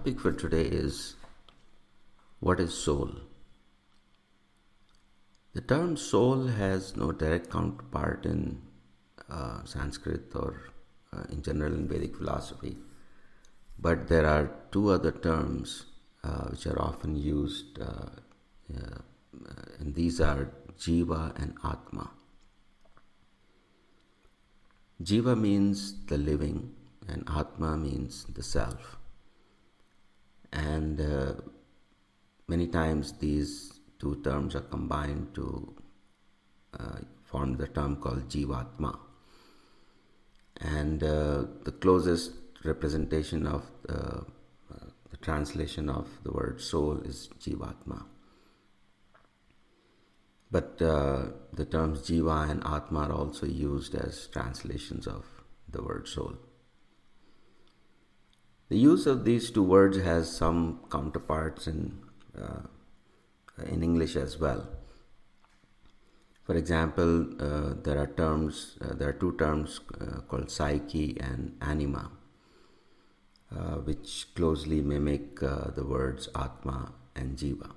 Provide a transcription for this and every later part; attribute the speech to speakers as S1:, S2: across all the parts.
S1: topic for today is what is soul? The term soul has no direct counterpart in Sanskrit or in general in Vedic philosophy, but there are two other terms which are often used, and these are Jiva and Atma. Jiva means the living, and Atma means the self. And many times these two terms are combined to form the term called Jivatma. And the closest representation of the translation of the word soul is Jivatma. But the terms Jiva and Atma are also used as translations of the word soul. The use of these two words has some counterparts in English as well. For example, there are two terms called psyche and anima, which closely mimic the words Atma and Jiva.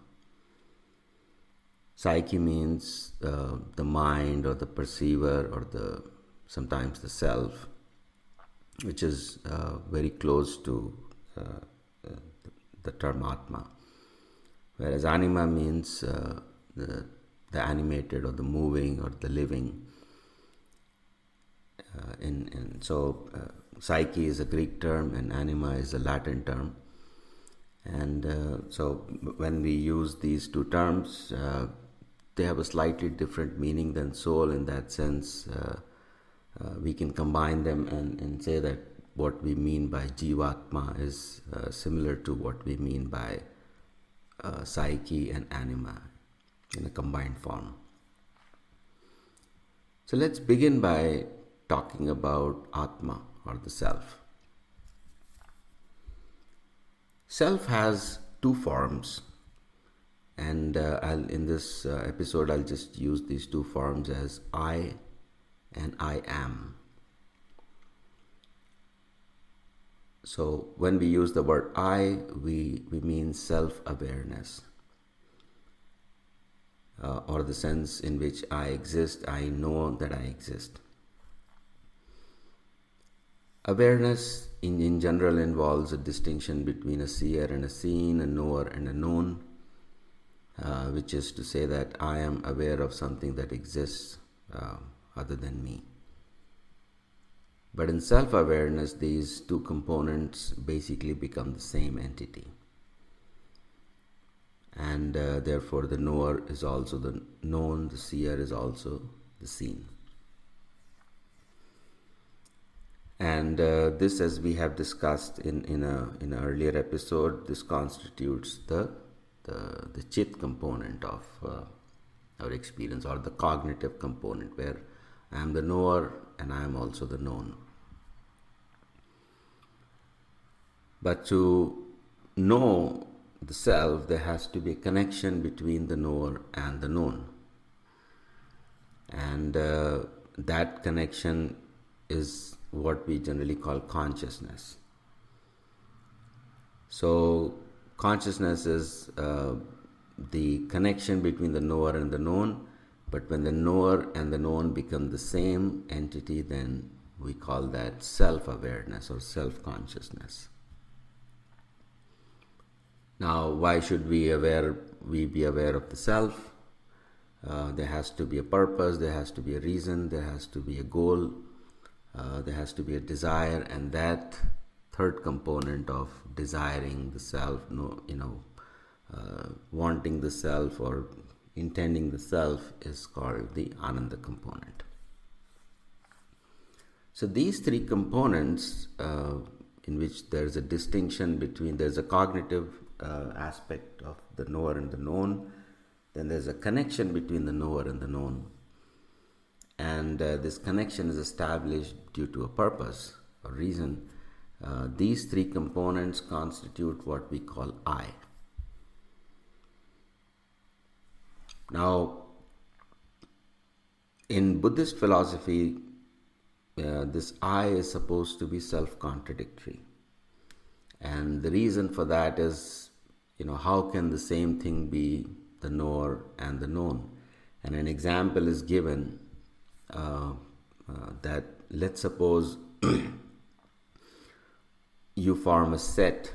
S1: Psyche means the mind or the perceiver or sometimes the self, which is very close to the term Atma. Whereas anima means the animated or the moving or the living. So psyche is a Greek term and anima is a Latin term. And so when we use these two terms, they have a slightly different meaning than soul. In that sense, we can combine them and say that what we mean by Jivatma is similar to what we mean by psyche and anima in a combined form. So let's begin by talking about Atma or the self. Self has two forms, and in this episode I'll just use these two forms as I and I am. So when we use the word I, we mean self-awareness, or the sense in which I exist, I know that I exist. Awareness in general involves a distinction between a seer and a seen, a knower and a known, which is to say that I am aware of something that exists other than me. But in self-awareness, these two components basically become the same entity. And therefore the knower is also the known, the seer is also the seen. And this, as we have discussed in an earlier episode, this constitutes the chit component of our experience, or the cognitive component, where I am the knower and I am also the known. But to know the self, there has to be a connection between the knower and the known. And that connection is what we generally call consciousness. So consciousness is the connection between the knower and the known, but when the knower and the known become the same entity, then we call that self-awareness or self-consciousness. Now, why should we be aware of the self? There has to be a purpose, there has to be a reason, there has to be a goal, there has to be a desire, and that third component of desiring the self, wanting the self or intending the self, is called the Ananda Component. So these three components, in which there is a distinction between, there's a cognitive aspect of the knower and the known, then there's a connection between the knower and the known, and this connection is established due to a purpose or reason. These three components constitute what we call I. Now, in Buddhist philosophy, this I is supposed to be self-contradictory. And the reason for that is, how can the same thing be the knower and the known? And an example is given that let's suppose you form a set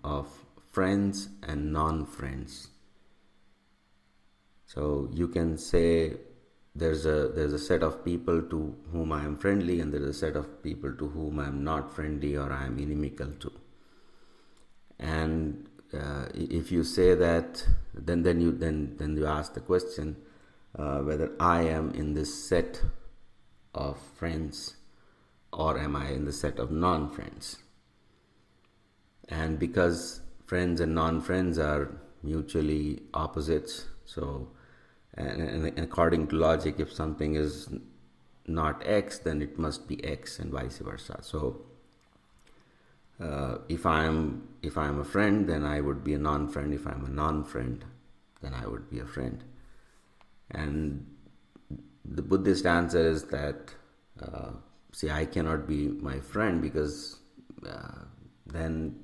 S1: of friends and non-friends. So you can say there's a set of people to whom I am friendly, and there's a set of people to whom I am not friendly or I am inimical to. And if you say that, then you ask the question whether I am in this set of friends or am I in the set of non-friends. And because friends and non-friends are mutually opposites, so and according to logic, if something is not X, then it must be X, and vice versa. So if I'm a friend, then I would be a non-friend. If I'm a non-friend, then I would be a friend. And the Buddhist answer is that I cannot be my friend because then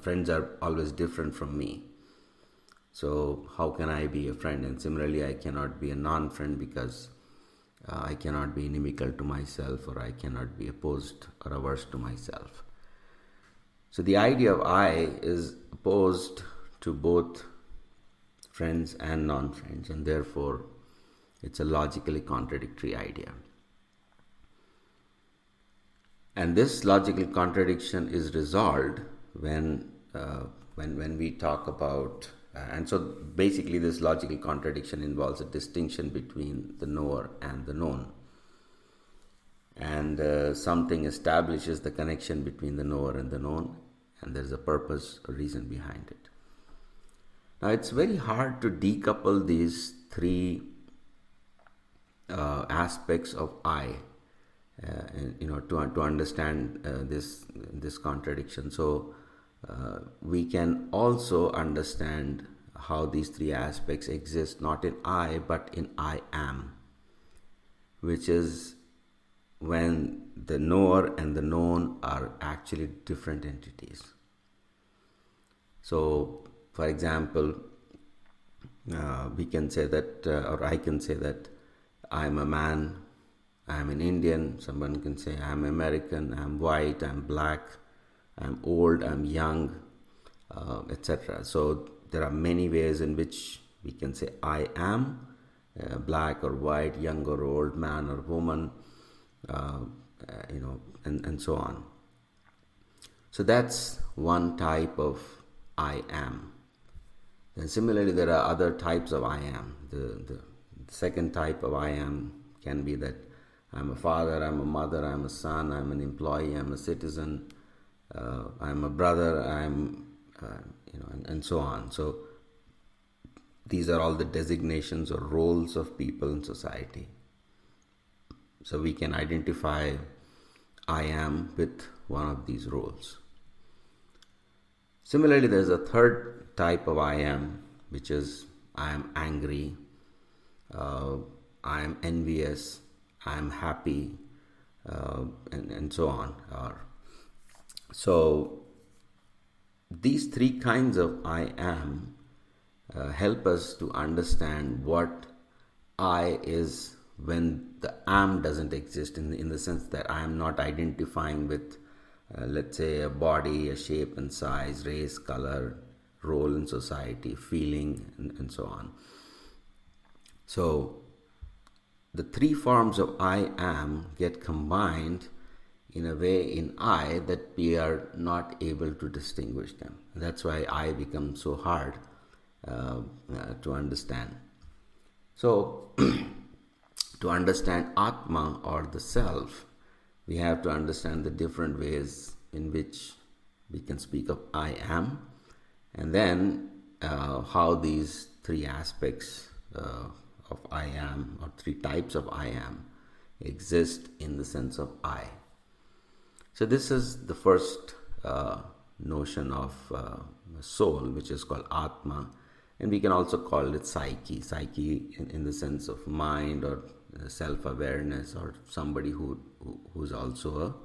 S1: friends are always different from me. So how can I be a friend? And similarly, I cannot be a non-friend because I cannot be inimical to myself, or I cannot be opposed or averse to myself. So the idea of I is opposed to both friends and non-friends, and therefore it's a logically contradictory idea. And this logical contradiction is resolved when we talk about, and so basically this logical contradiction involves a distinction between the knower and the known. And something establishes the connection between the knower and the known, and there is a purpose, a reason behind it. Now it's very hard to decouple these three aspects of I, to understand this contradiction. So we can also understand how these three aspects exist not in I but in I am, which is when the knower and the known are actually different entities. So, for example, we can say that, or I can say that I'm a man, I'm an Indian. Someone can say I'm American, I'm white, I'm black, I'm old, I'm young, etc. So there are many ways in which we can say I am, black or white, young or old, man or woman, and so on. So that's one type of I am. And similarly, there are other types of I am. The second type of I am can be that I'm a father, I'm a mother, I'm a son, I'm an employee, I'm a citizen, I'm a brother, and so on. So these are all the designations or roles of people in society. So we can identify I am with one of these roles. Similarly, there's a third type of I am, which is I am angry, I am envious, I am happy, and so on. So these three kinds of I am help us to understand what I is when the am doesn't exist, in the sense that I am not identifying with, let's say, a body, a shape and size, race, color, role in society, feeling, and so on. So the three forms of I am get combined in a way in I that we are not able to distinguish them. That's why I becomes so hard to understand. So to understand Atma or the self, we have to understand the different ways in which we can speak of I am, and then how these three aspects of I am, or three types of I am, exist in the sense of I. So this is the first notion of soul, which is called Atma, and we can also call it psyche. Psyche in the sense of mind or self-awareness, or somebody who's also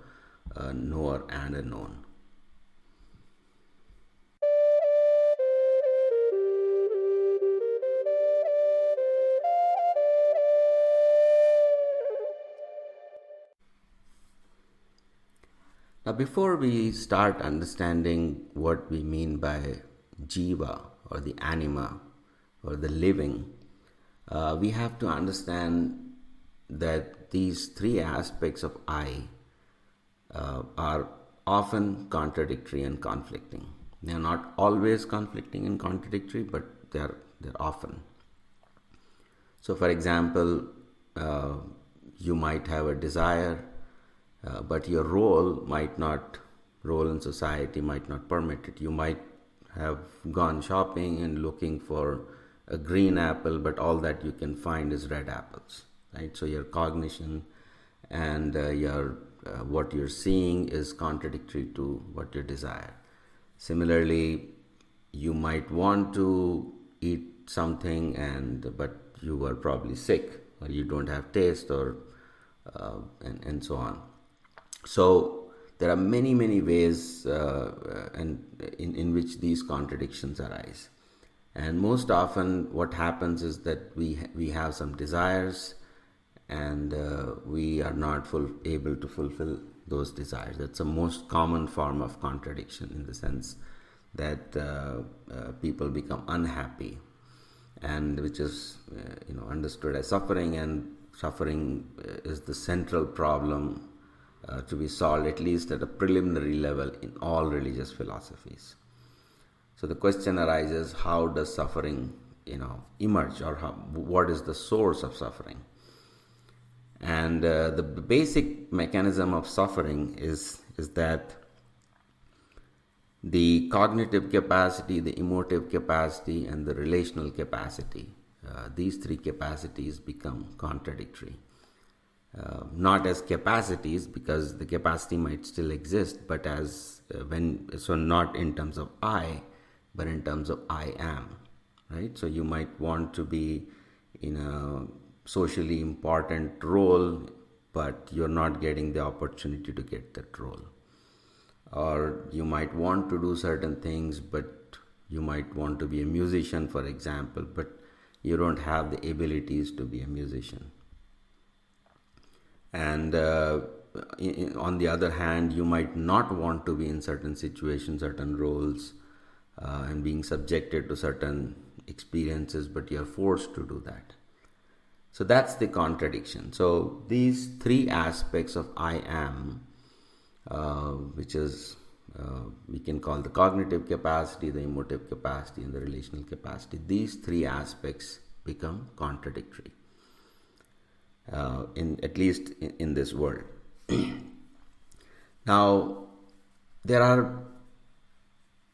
S1: a knower and a known. Before we start understanding what we mean by jiva or the anima or the living, we have to understand that these three aspects of I are often contradictory and conflicting. They are not always conflicting and contradictory, but they're often. So, for example, you might have a desire, but your role in society might not permit it. You might have gone shopping and looking for a green apple, but all that you can find is red apples, right? So your cognition and your what you're seeing is contradictory to what you desire. Similarly, you might want to eat something, but you were probably sick, or you don't have taste, or and so on. So there are many ways and in which these contradictions arise. And most often what happens is that we have some desires, and we are not able to fulfill those desires. That's the most common form of contradiction, in the sense that people become unhappy, and which is understood as suffering, and suffering is the central problem to be solved, at least at a preliminary level, in all religious philosophies. So the question arises: how does suffering emerge, or what is the source of suffering? And the basic mechanism of suffering is that the cognitive capacity, the emotive capacity, and the relational capacity, these three capacities become contradictory. Not as capacities, because the capacity might still exist, but not in terms of I, but in terms of I am, right? So you might want to be in a socially important role, but you're not getting the opportunity to get that role. Or you might want to do certain things, but you might want to be a musician, for example, but you don't have the abilities to be a musician. And on the other hand, you might not want to be in certain situations, certain roles, and being subjected to certain experiences, but you're forced to do that. So that's the contradiction. So these three aspects of I am, which is we can call the cognitive capacity, the emotive capacity, and the relational capacity, these three aspects become contradictory. At least in this world. Now, there are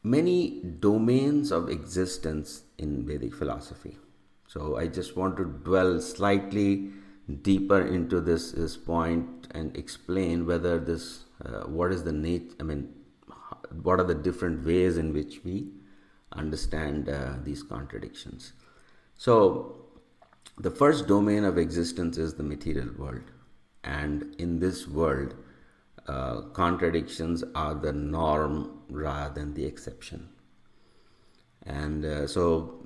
S1: many domains of existence in Vedic philosophy. So I just want to dwell slightly deeper into this point and explain whether what is the nature. What are the different ways in which we understand these contradictions. So the first domain of existence is the material world, and in this world, contradictions are the norm rather than the exception. And so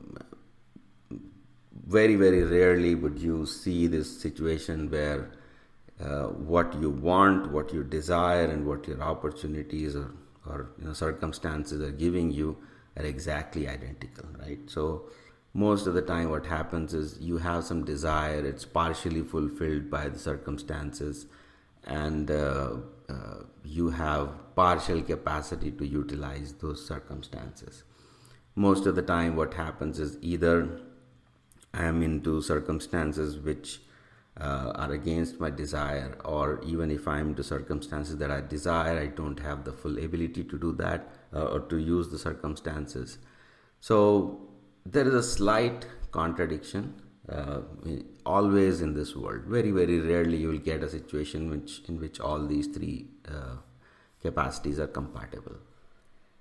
S1: very rarely would you see this situation where what you want, what you desire, and what your opportunities or circumstances are giving you are exactly identical, right? So most of the time what happens is you have some desire, it's partially fulfilled by the circumstances, and you have partial capacity to utilize those circumstances. Most of the time what happens is either I am into circumstances which are against my desire, or even if I am into circumstances that I desire, I don't have the full ability to do that or to use the circumstances. So there is a slight contradiction always in this world. Very rarely you will get a situation in which all these three capacities are compatible.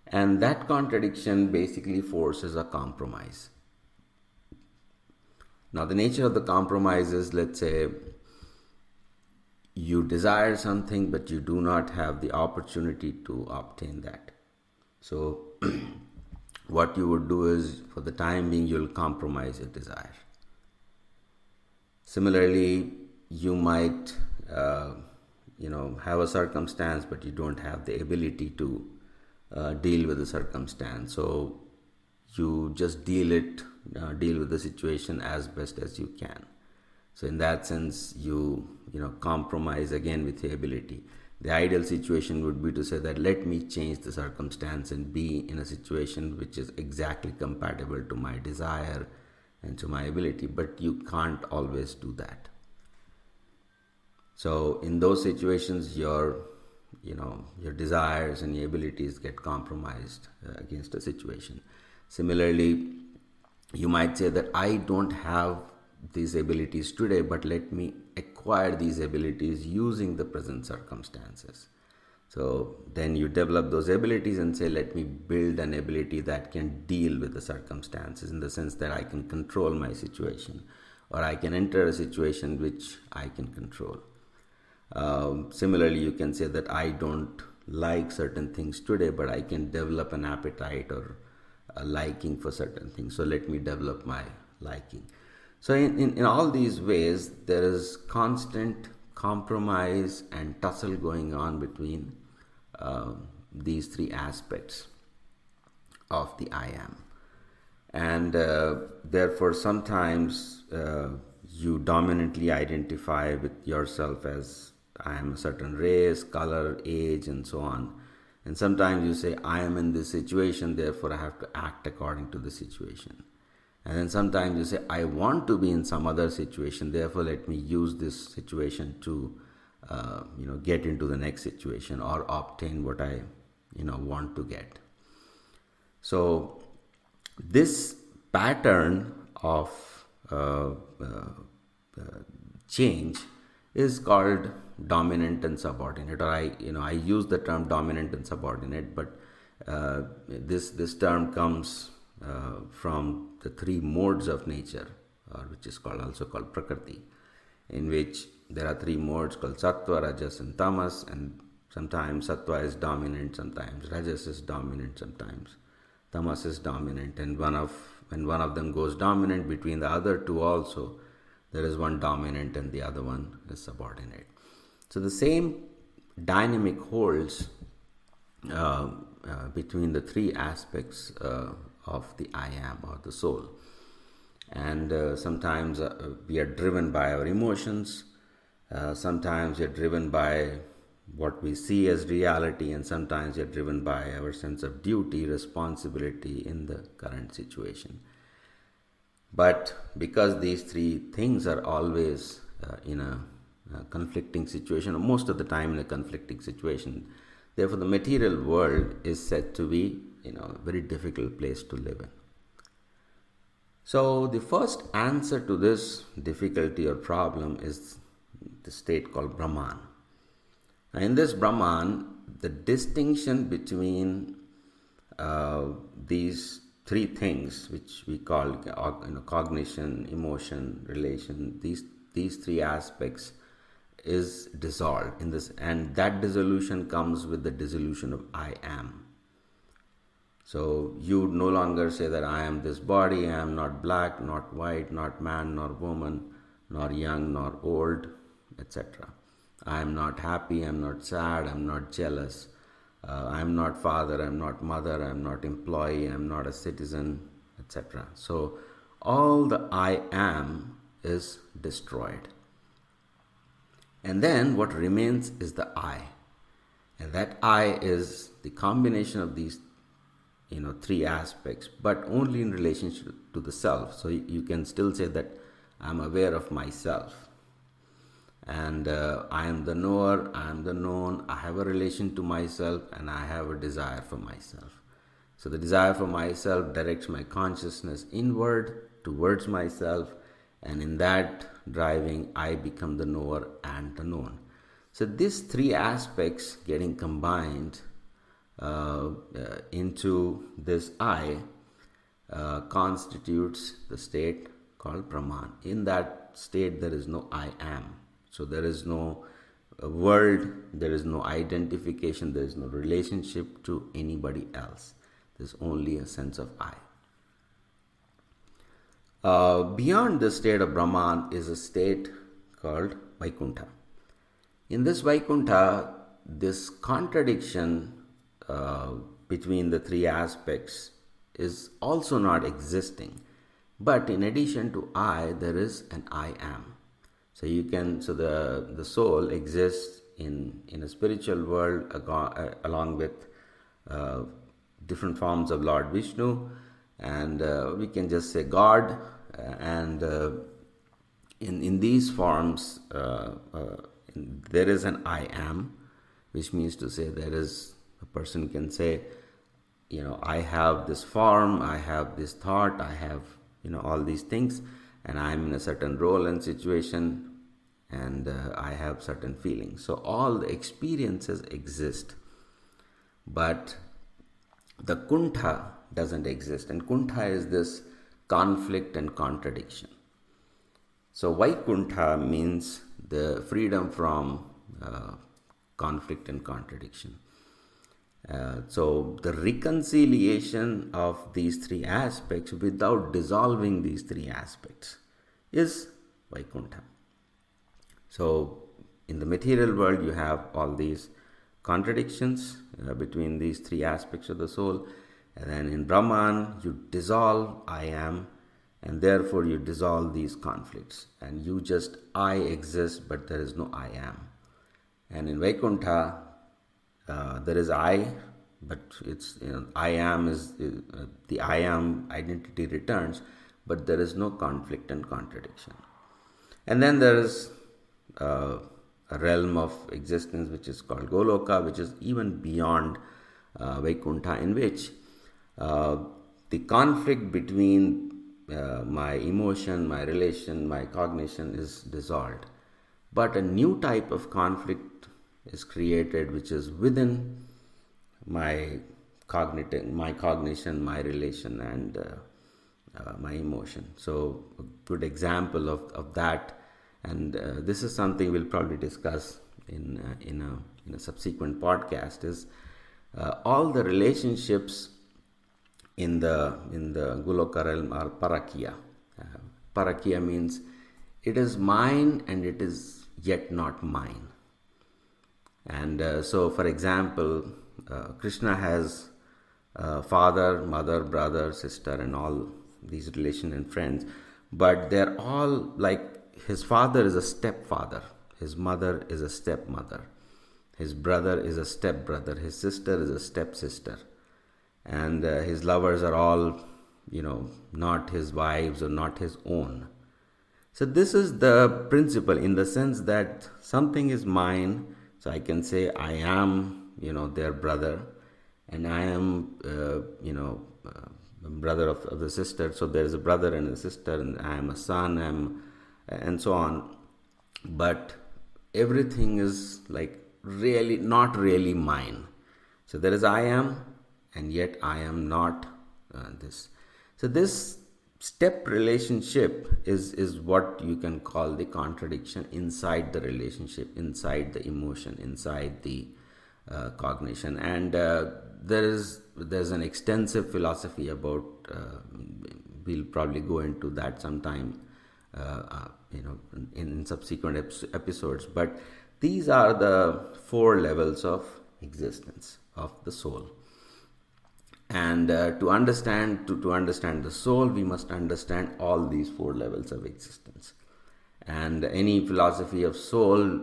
S1: And that contradiction basically forces a compromise. Now the nature of the compromise is, let's say, you desire something but you do not have the opportunity to obtain that. So what you would do is, for the time being, you'll compromise your desire. Similarly, you might have a circumstance, but you don't have the ability to deal with the circumstance. So you just deal with the situation as best as you can. So in that sense, you compromise again with your ability. The ideal situation would be to say that let me change the circumstance and be in a situation which is exactly compatible to my desire and to my ability, but you can't always do that. So in those situations, your desires and your abilities get compromised against a situation. Similarly, you might say that I don't have these abilities today, but let me acquire these abilities using the present circumstances. So then you develop those abilities and say, let me build an ability that can deal with the circumstances, in the sense that I can control my situation, or I can enter a situation which I can control. Similarly, you can say that I don't like certain things today, but I can develop an appetite or a liking for certain things. So let me develop my liking. So in all these ways, there is constant compromise and tussle going on between these three aspects of the I am. And therefore, sometimes you dominantly identify with yourself as I am a certain race, color, age, and so on. And sometimes you say, I am in this situation, therefore I have to act according to the situation. And then sometimes you say, I want to be in some other situation, therefore let me use this situation to get into the next situation or obtain what I want to get. So this pattern of change is called dominant and subordinate, or I use the term dominant and subordinate, but this term comes from the three modes of nature, which is also called Prakriti, in which there are three modes called Sattva, Rajas, and Tamas, and sometimes Sattva is dominant, sometimes Rajas is dominant, sometimes Tamas is dominant, and when one of them goes dominant, between the other two also, there is one dominant and the other one is subordinate. So the same dynamic holds between the three aspects of the I am, or the soul. And sometimes we are driven by our emotions, sometimes we are driven by what we see as reality, and sometimes we are driven by our sense of duty, responsibility in the current situation. But because these three things are always in a conflicting situation, or most of the time in a conflicting situation, therefore the material world is said to be a very difficult place to live in. So the first answer to this difficulty or problem is the state called Brahman. Now in this Brahman, the distinction between these three things, which we call cognition, emotion, relation, these three aspects is dissolved in this, and that dissolution comes with the dissolution of I am. So you no longer say that I am this body, I am not black, not white, not man, nor woman, nor young, nor old, etc. I am not happy, I am not sad, I am not jealous, I am not father, I am not mother, I am not employee, I am not a citizen, etc. So all the I am is destroyed. And then what remains is the I. And that I is the combination of these three aspects, but only in relationship to the self. So you can still say that I am aware of myself, and I am the knower, I am the known, I have a relation to myself, and I have a desire for myself. So the desire for myself directs my consciousness inward towards myself, and in that driving I become the knower and the known. So these three aspects getting combined into this I constitutes the state called Brahman. In that state there is no I am. So there is no world, there is no identification, there is no relationship to anybody else. There's only a sense of I. Beyond the state of Brahman is a state called Vaikuntha. In this Vaikuntha, this contradiction between the three aspects is also not existing. But in addition to I, there is an I am. So the soul exists in a spiritual world along with different forms of Lord Vishnu, and we can just say God, and in these forms there is an I am, which means to say a person can say, I have this form, I have this thought, I have all these things, and I am in a certain role and situation, and I have certain feelings. So all the experiences exist, but the kuntha doesn't exist, and kuntha is this conflict and contradiction. So Vaikuntha means the freedom from conflict and contradiction. So the reconciliation of these three aspects without dissolving these three aspects is Vaikuntha. So in the material world, you have all these contradictions between these three aspects of the soul, and then in Brahman, you dissolve I am, and therefore you dissolve these conflicts, and you just I exist, but there is no I am. And in Vaikuntha, there is I, but it's I am is the I am identity returns, but there is no conflict and contradiction. And then there is a realm of existence which is called Goloka, which is even beyond Vaikuntha, in which the conflict between my emotion, my relation, my cognition is dissolved, but a new type of conflict is created, which is within my cognition, my relation, and my emotion. So a good example of that, and this is something we'll probably discuss in a subsequent podcast, is all the relationships in the Goloka realm are parakya. Parakya means it is mine and it is yet not mine. And so, for example, Krishna has father, mother, brother, sister, and all these relations and friends, but they're all like, his father is a stepfather, his mother is a stepmother, his brother is a stepbrother, his sister is a stepsister, and his lovers are all, not his wives or not his own. So this is the principle, in the sense that something is mine. So I can say I am, their brother, and I am, brother of the sister. So there is a brother and a sister, and I am a son, and so on. But everything is like really not really mine. So there is I am, and yet I am not this. So this step relationship is what you can call the contradiction inside the relationship, inside the emotion, inside the cognition. And there's an extensive philosophy about, we'll probably go into that sometime in subsequent episodes, but these are the 4 levels of existence of the soul. And to understand the soul, we must understand all these 4 levels of existence. And any philosophy of soul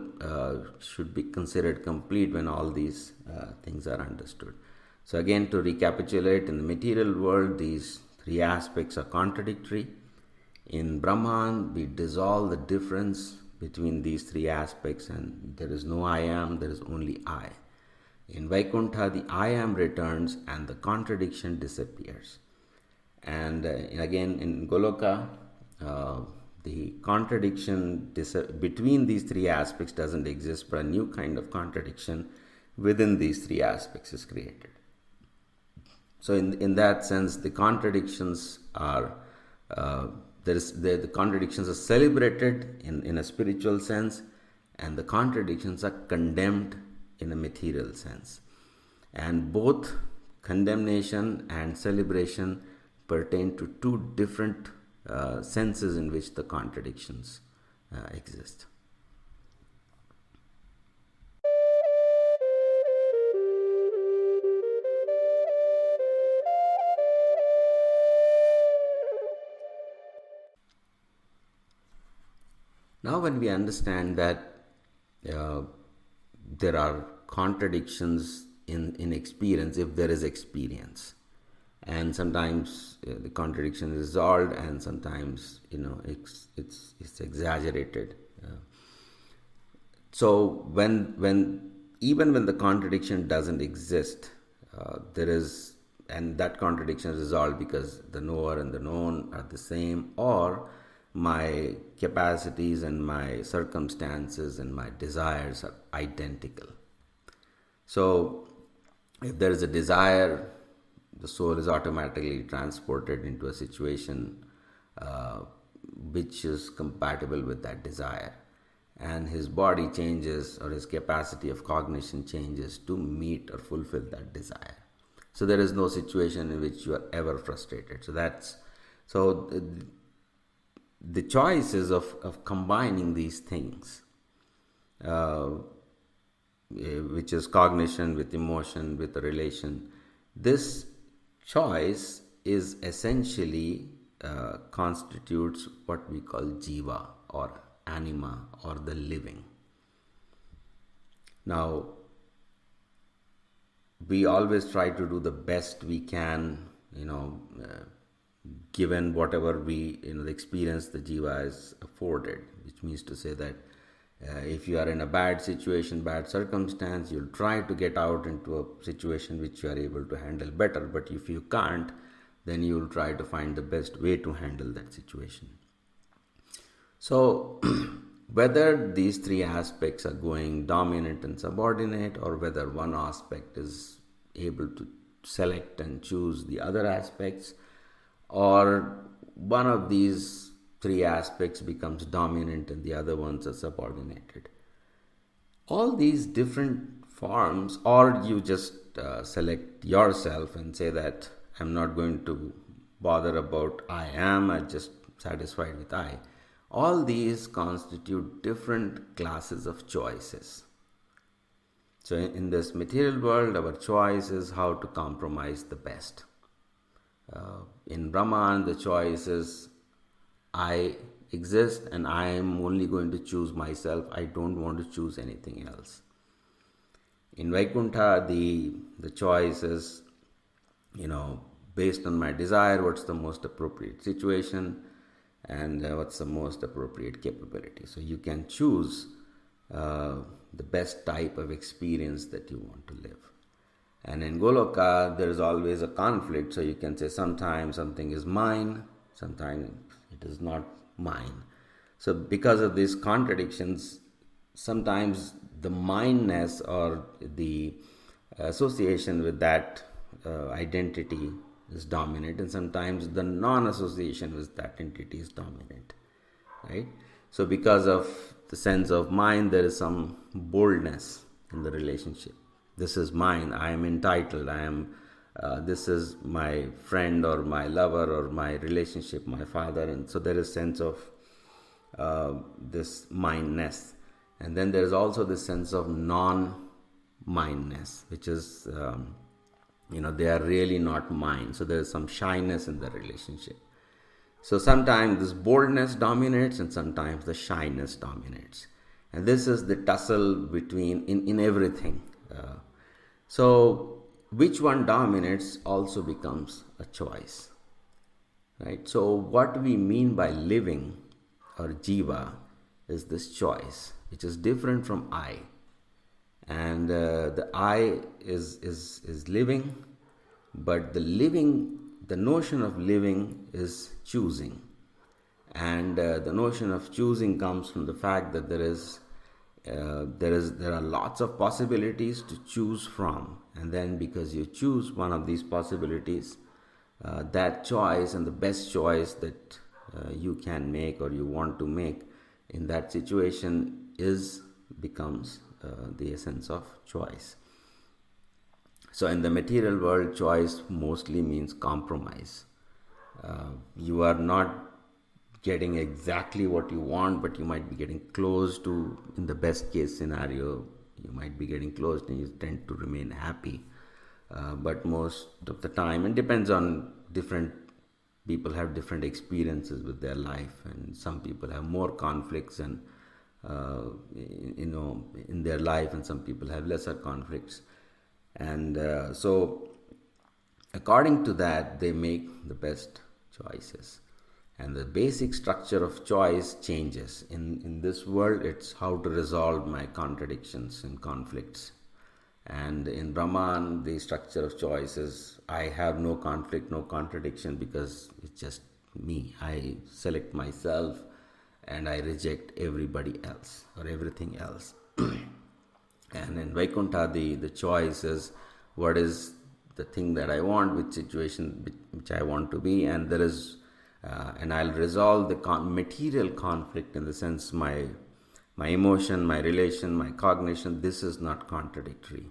S1: should be considered complete when all these things are understood. So again, to recapitulate, in the material world, these 3 aspects are contradictory. In Brahman, we dissolve the difference between these 3 aspects, and there is no I am, there is only I. In Vaikuntha, the I am returns and the contradiction disappears. And again, in Goloka, the contradiction between these 3 aspects doesn't exist, but a new kind of contradiction within these 3 aspects is created. So in that sense, the contradictions are the contradictions are celebrated in a spiritual sense, and the contradictions are condemned in a material sense. And both condemnation and celebration pertain to 2 different senses in which the contradictions exist. Now, when we understand that uh, there are contradictions in experience, if there is experience, and sometimes the contradiction is resolved, and sometimes it's exaggerated. So when even when the contradiction doesn't exist, there is, and that contradiction is resolved because the knower and the known are the same, or my capacities and my circumstances and my desires are identical. So if there is a desire, the soul is automatically transported into a situation uh, which is compatible with that desire, and his body changes, or his capacity of cognition changes to meet or fulfill that desire. So there is no situation in which you are ever frustrated. So the choices of combining these things, uh, which is cognition with emotion with a relation, this choice is essentially constitutes what we call jiva, or anima, or the living. Now, we always try to do the best we can, given whatever the experience the jiva is afforded, which means to say that if you are in a bad situation, bad circumstance, you'll try to get out into a situation which you are able to handle better. But if you can't, then you'll try to find the best way to handle that situation. So whether these three aspects are going dominant and subordinate, or whether one aspect is able to select and choose the other aspects, or one of these three aspects becomes dominant and the other ones are subordinated, all these different forms, or you just select yourself and say that I'm not going to bother about I am, I'm just satisfied with I. All these constitute different classes of choices. So in this material world, our choice is how to compromise the best. In Brahman, the choice is I exist and I am only going to choose myself. I don't want to choose anything else. In Vaikuntha, the choice is, based on my desire, what's the most appropriate situation, and what's the most appropriate capability. So you can choose the best type of experience that you want to live. And in Goloka, there is always a conflict. So you can say sometimes something is mine, sometimes it is not mine. So because of these contradictions, sometimes the mineness or the association with that identity is dominant, and sometimes the non-association with that entity is dominant, right? So because of the sense of mind, there is some boldness in the relationship. This is mine, I am entitled, I am this is my friend or my lover or my relationship, my father, and so there is sense of this mindness. And then there is also this sense of non-mindness, which is they are really not mine. So there is some shyness in the relationship. So sometimes this boldness dominates and sometimes the shyness dominates. And this is the tussle between in everything. So which one dominates also becomes a choice, right? So what we mean by living or jiva is this choice, which is different from I. And the I is living, but the notion of living is choosing. And the notion of choosing comes from the fact that there are lots of possibilities to choose from, and then because you choose one of these possibilities, that choice and the best choice that you can make or you want to make in that situation becomes the essence of choice. So in the material world, choice mostly means compromise. You are not getting exactly what you want, but you might be getting close to, in the best case scenario, you might be getting close and you tend to remain happy. But most of the time, it depends on different people have different experiences with their life, and some people have more conflicts and in their life, and some people have lesser conflicts. And so according to that, they make the best choices. And the basic structure of choice changes. In this world, it's how to resolve my contradictions and conflicts. And in Brahman, the structure of choice is I have no conflict, no contradiction, because it's just me. I select myself and I reject everybody else or everything else. And in Vaikuntha, the choice is what is the thing that I want, which situation which I want to be, and there is, and I'll resolve the material conflict in the sense my emotion, my relation, my cognition. This is not contradictory,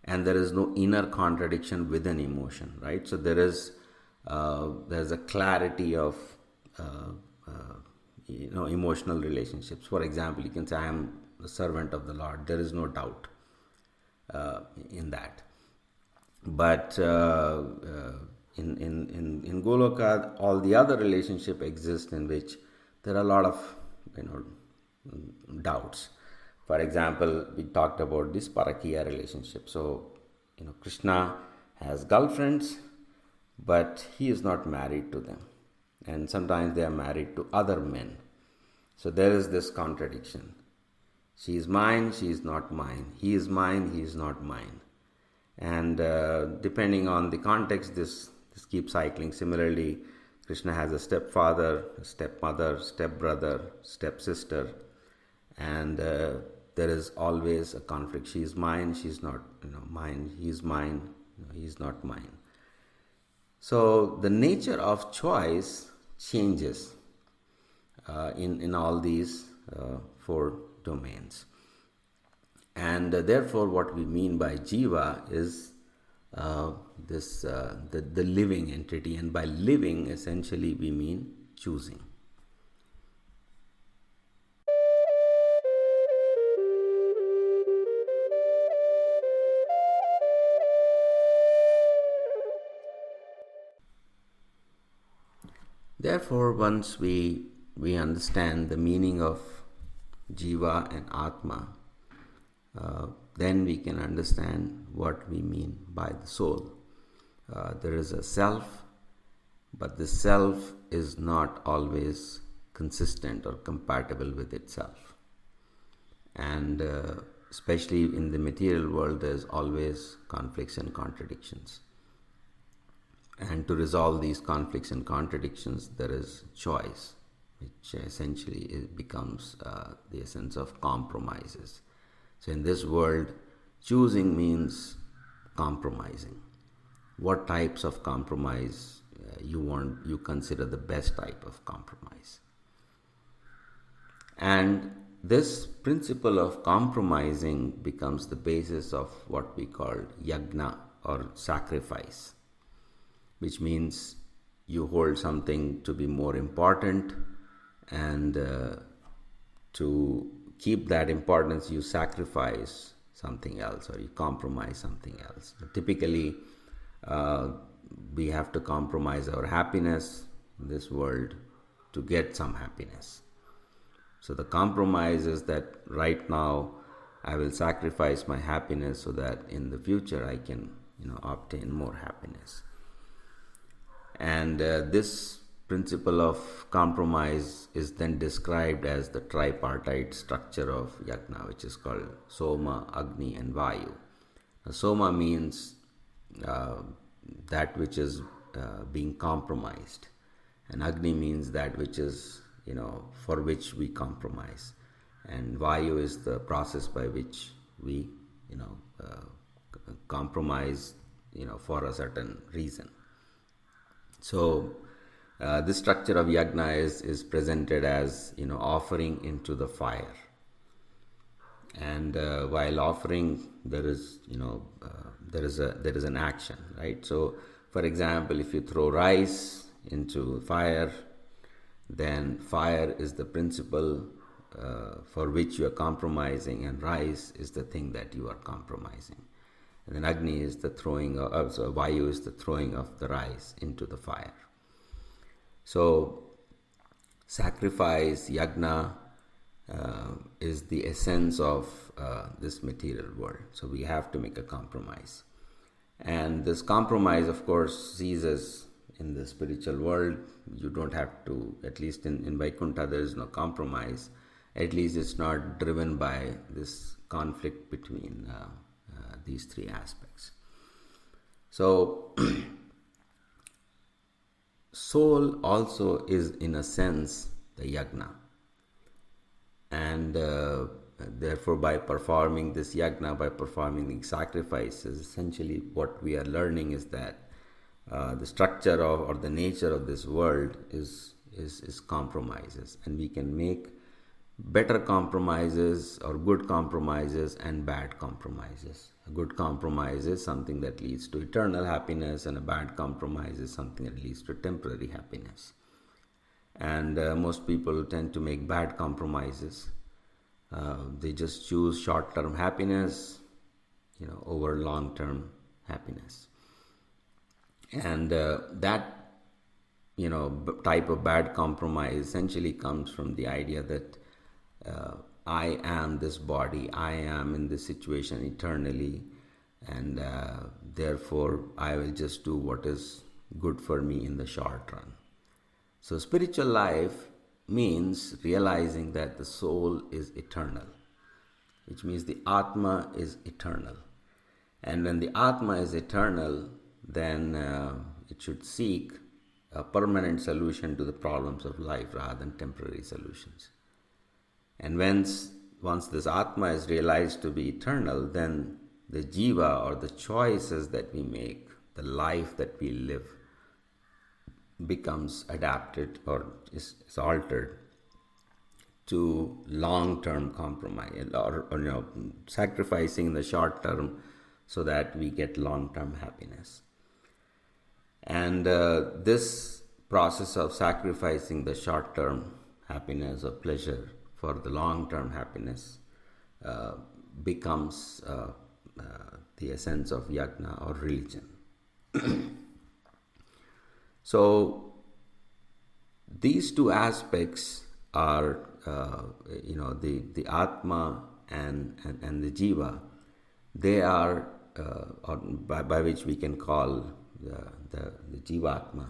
S1: and there is no inner contradiction within emotion, right? So there's a clarity of emotional relationships. For example, you can say I am the servant of the Lord. There is no doubt in that. But in Goloka, all the other relationship exist in which there are a lot of doubts. For example, we talked about this Parakiya relationship. So Krishna has girlfriends, but he is not married to them, and sometimes they are married to other men. So there is this contradiction. She is mine, she is not mine. He is mine, he is not mine. And depending on the context, this keeps cycling. Similarly, Krishna has a stepfather, a stepmother, stepbrother, stepsister, and there is always a conflict. She is mine, she is not mine. He is mine, he is not mine. So the nature of choice changes in all these four domains. And therefore, what we mean by jiva is the living entity, and by living, essentially, we mean choosing. Therefore, once we understand the meaning of jiva and atma, then we can understand what we mean by the soul. There is a self, but the self is not always consistent or compatible with itself. And especially in the material world, there's always conflicts and contradictions. And to resolve these conflicts and contradictions, there is choice, which essentially becomes the essence of compromises. So in this world, choosing means compromising. What types of compromise you consider the best type of compromise. And this principle of compromising becomes the basis of what we call Yakna, or sacrifice, which means you hold something to be more important, and to keep that importance, you sacrifice something else, or you compromise something else. Typically, we have to compromise our happiness in this world to get some happiness. So the compromise is that right now I will sacrifice my happiness so that in the future I can obtain more happiness. And this principle of compromise is then described as the tripartite structure of Yakna, which is called Soma, Agni, and Vayu. Now, Soma means that which is being compromised, and Agni means that which is for which we compromise, and Vayu is the process by which we compromise for a certain reason. So this structure of Yakna is presented as offering into the fire, and while offering there is an action, right? So for example, if you throw rice into fire, then fire is the principle for which you are compromising, and rice is the thing that you are compromising. And then Agni is the throwing of, so Vayu is the throwing of the rice into the fire. So sacrifice, yagna, is the essence of this material world. So we have to make a compromise. And this compromise, of course, ceases in the spiritual world. You don't have to, at least in Vaikuntha, there is no compromise. At least it's not driven by this conflict between these three aspects. So, soul also is, in a sense, the yagna. And therefore, by performing this yagna, by performing these sacrifices, essentially what we are learning is that the structure of, or the nature of this world is compromises, and we can make better compromises or good compromises and bad compromises. A good compromise is something that leads to eternal happiness, and a bad compromise is something that leads to temporary happiness. And most people tend to make bad compromises. They just choose short-term happiness, over long-term happiness. And that, type of bad compromise essentially comes from the idea that I am this body, I am in this situation eternally, and therefore I will just do what is good for me in the short run. So spiritual life means realizing that the soul is eternal, which means the Atma is eternal. And when the Atma is eternal, then it should seek a permanent solution to the problems of life rather than temporary solutions. And once this Atma is realized to be eternal, then the jiva, or the choices that we make, the life that we live, becomes adapted or is altered to long-term compromise, or sacrificing in the short term so that we get long-term happiness. And this process of sacrificing the short-term happiness or pleasure for the long-term happiness becomes the essence of yagna or religion. So these two aspects are, the Atma and the Jiva. They are, or by which we can call the Jivatma.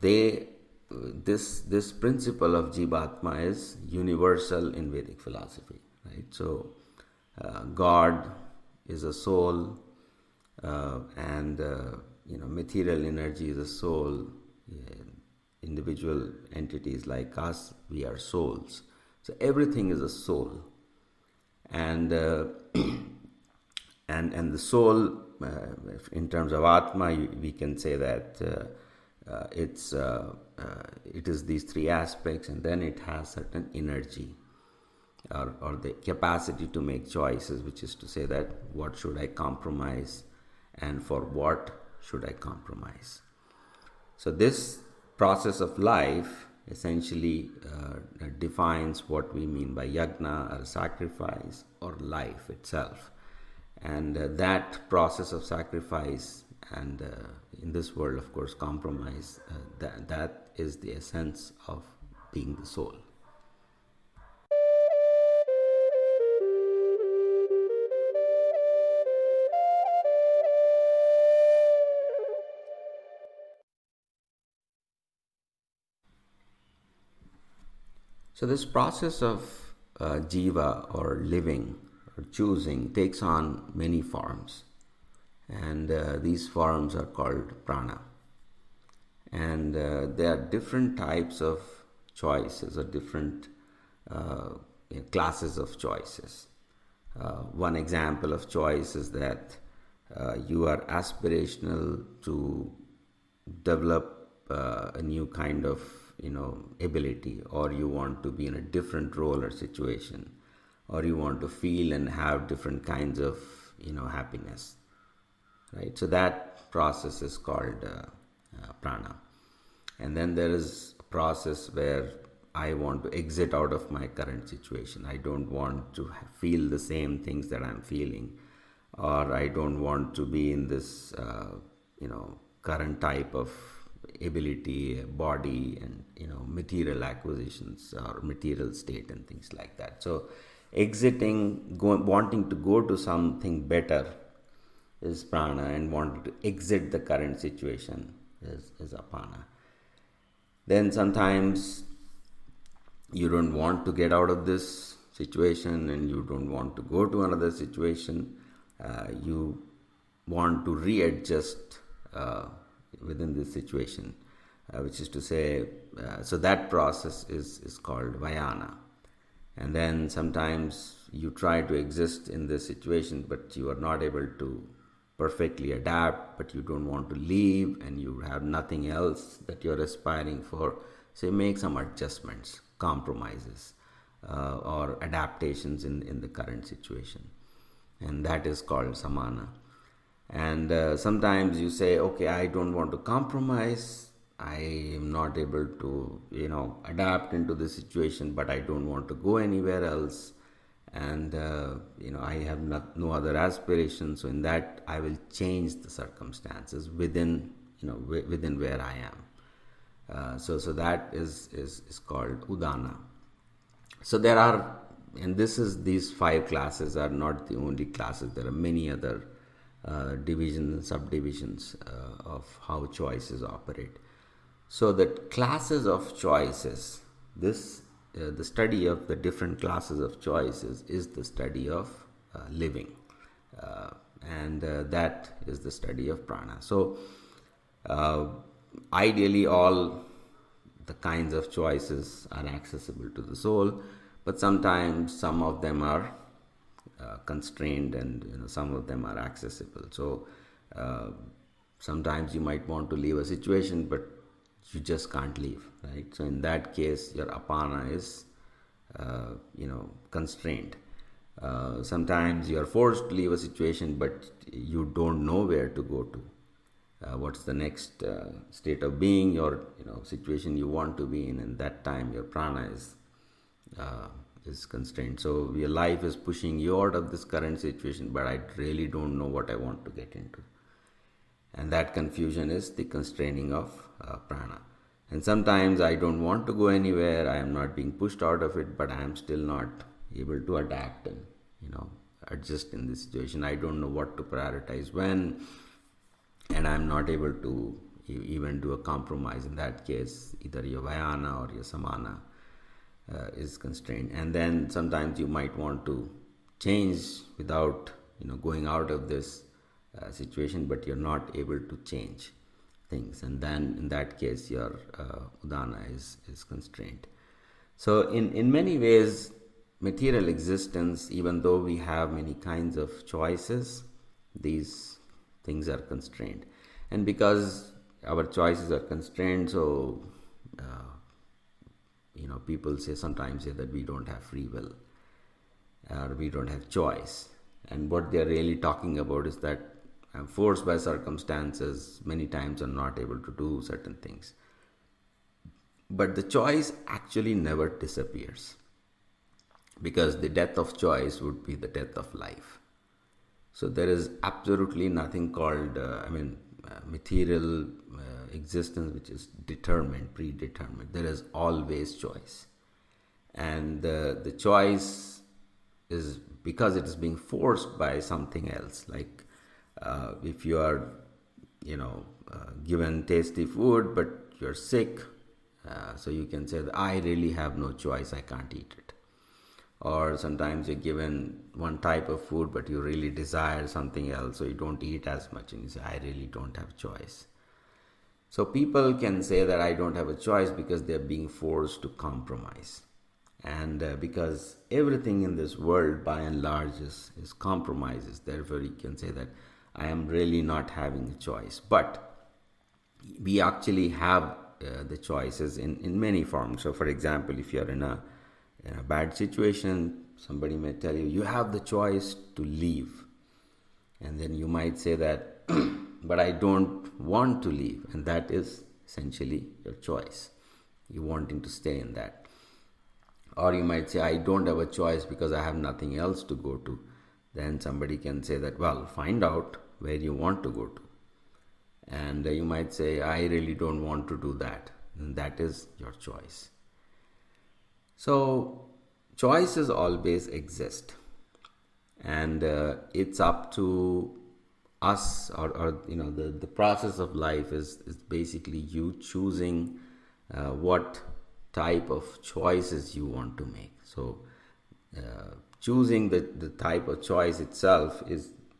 S1: This principle of Jivatma is universal in Vedic philosophy, right? So God is a soul, and material energy is a soul. Individual entities like us, we are souls. So everything is a soul, and and the soul, in terms of Atma, we can say that it is these three aspects, and then it has certain energy or the capacity to make choices, which is to say that what should I compromise and for what should I compromise. So this process of life essentially defines what we mean by yagna, or sacrifice, or life itself. And that process of sacrifice and in this world, of course, compromise, that is the essence of being the soul. So this process of jiva, or living or choosing, takes on many forms, and these forms are called prana. And there are different types of choices, or different classes of choices. One example of choice is that you are aspirational to develop a new kind of ability, or you want to be in a different role or situation, or you want to feel and have different kinds of happiness, right? So that process is called prana. And then there is a process where I want to exit out of my current situation. I don't want to feel the same things that I'm feeling, or I don't want to be in this current type of ability, body, and material acquisitions or material state and things like that. So wanting to go to something better is prana, and wanting to exit the current situation is apana. Then sometimes you don't want to get out of this situation and you don't want to go to another situation. You want to readjust within this situation, which is to say, so that process is called vayana. And then sometimes you try to exist in this situation, but you are not able to perfectly adapt, but you don't want to leave and you have nothing else that you're aspiring for. So you make some adjustments, compromises, or adaptations in the current situation. And that is called samana. And sometimes you say, okay, I don't want to compromise. I am not able to, adapt into the situation, but I don't want to go anywhere else. And, I have no other aspirations. So in that, I will change the circumstances within where I am. So that is called udana. So there are, and these 5 classes are not the only classes. There are many other divisions and subdivisions of how choices operate. So that classes of choices, the study of the different classes of choices is the study of living, and that is the study of prana. So ideally all the kinds of choices are accessible to the soul, but sometimes some of them are constrained and some of them are accessible. So sometimes you might want to leave a situation, but you just can't leave, right? So in that case, your apana is constrained. Sometimes you are forced to leave a situation, but you don't know where to go to. What's the next state of being or situation you want to be in, and that time your prana is constrained. So your life is pushing you out of this current situation, but I really don't know what I want to get into. And that confusion is the constraining of prana. And sometimes I don't want to go anywhere, I am not being pushed out of it, but I am still not able to adapt and adjust in this situation. I don't know what to prioritize when, and I am not able to even do a compromise. In that case, either your vayana or your samana is constrained. And then sometimes you might want to change without going out of this situation, but you're not able to change things, and then in that case your udana is constrained. So in many ways, material existence, even though we have many kinds of choices, these things are constrained. And because our choices are constrained, so people sometimes say that we don't have free will or we don't have choice. And what they're really talking about is that I'm forced by circumstances, many times I'm not able to do certain things. But the choice actually never disappears, because the death of choice would be the death of life. So there is absolutely nothing called, material existence which is determined, predetermined. There is always choice. And the choice is because it is being forced by something else. Like if you are, given tasty food, but you're sick, so you can say that I really have no choice, I can't eat it. Or sometimes you're given one type of food, but you really desire something else, so you don't eat as much, and you say, I really don't have choice. So people can say that I don't have a choice because they're being forced to compromise. And because everything in this world, by and large, is compromises, therefore you can say that I am really not having a choice. But we actually have the choices in many forms. So for example, if you're in a bad situation, somebody may tell you, you have the choice to leave. And then you might say that, but I don't want to leave. And that is essentially your choice. You're wanting to stay in that. Or you might say, I don't have a choice because I have nothing else to go to. Then somebody can say that, well, find out where you want to go to. And you might say, I really don't want to do that. And that is your choice. So, choices always exist. And it's up to us, or the process of life is basically you choosing what type of choices you want to make. So, choosing the type of choice itself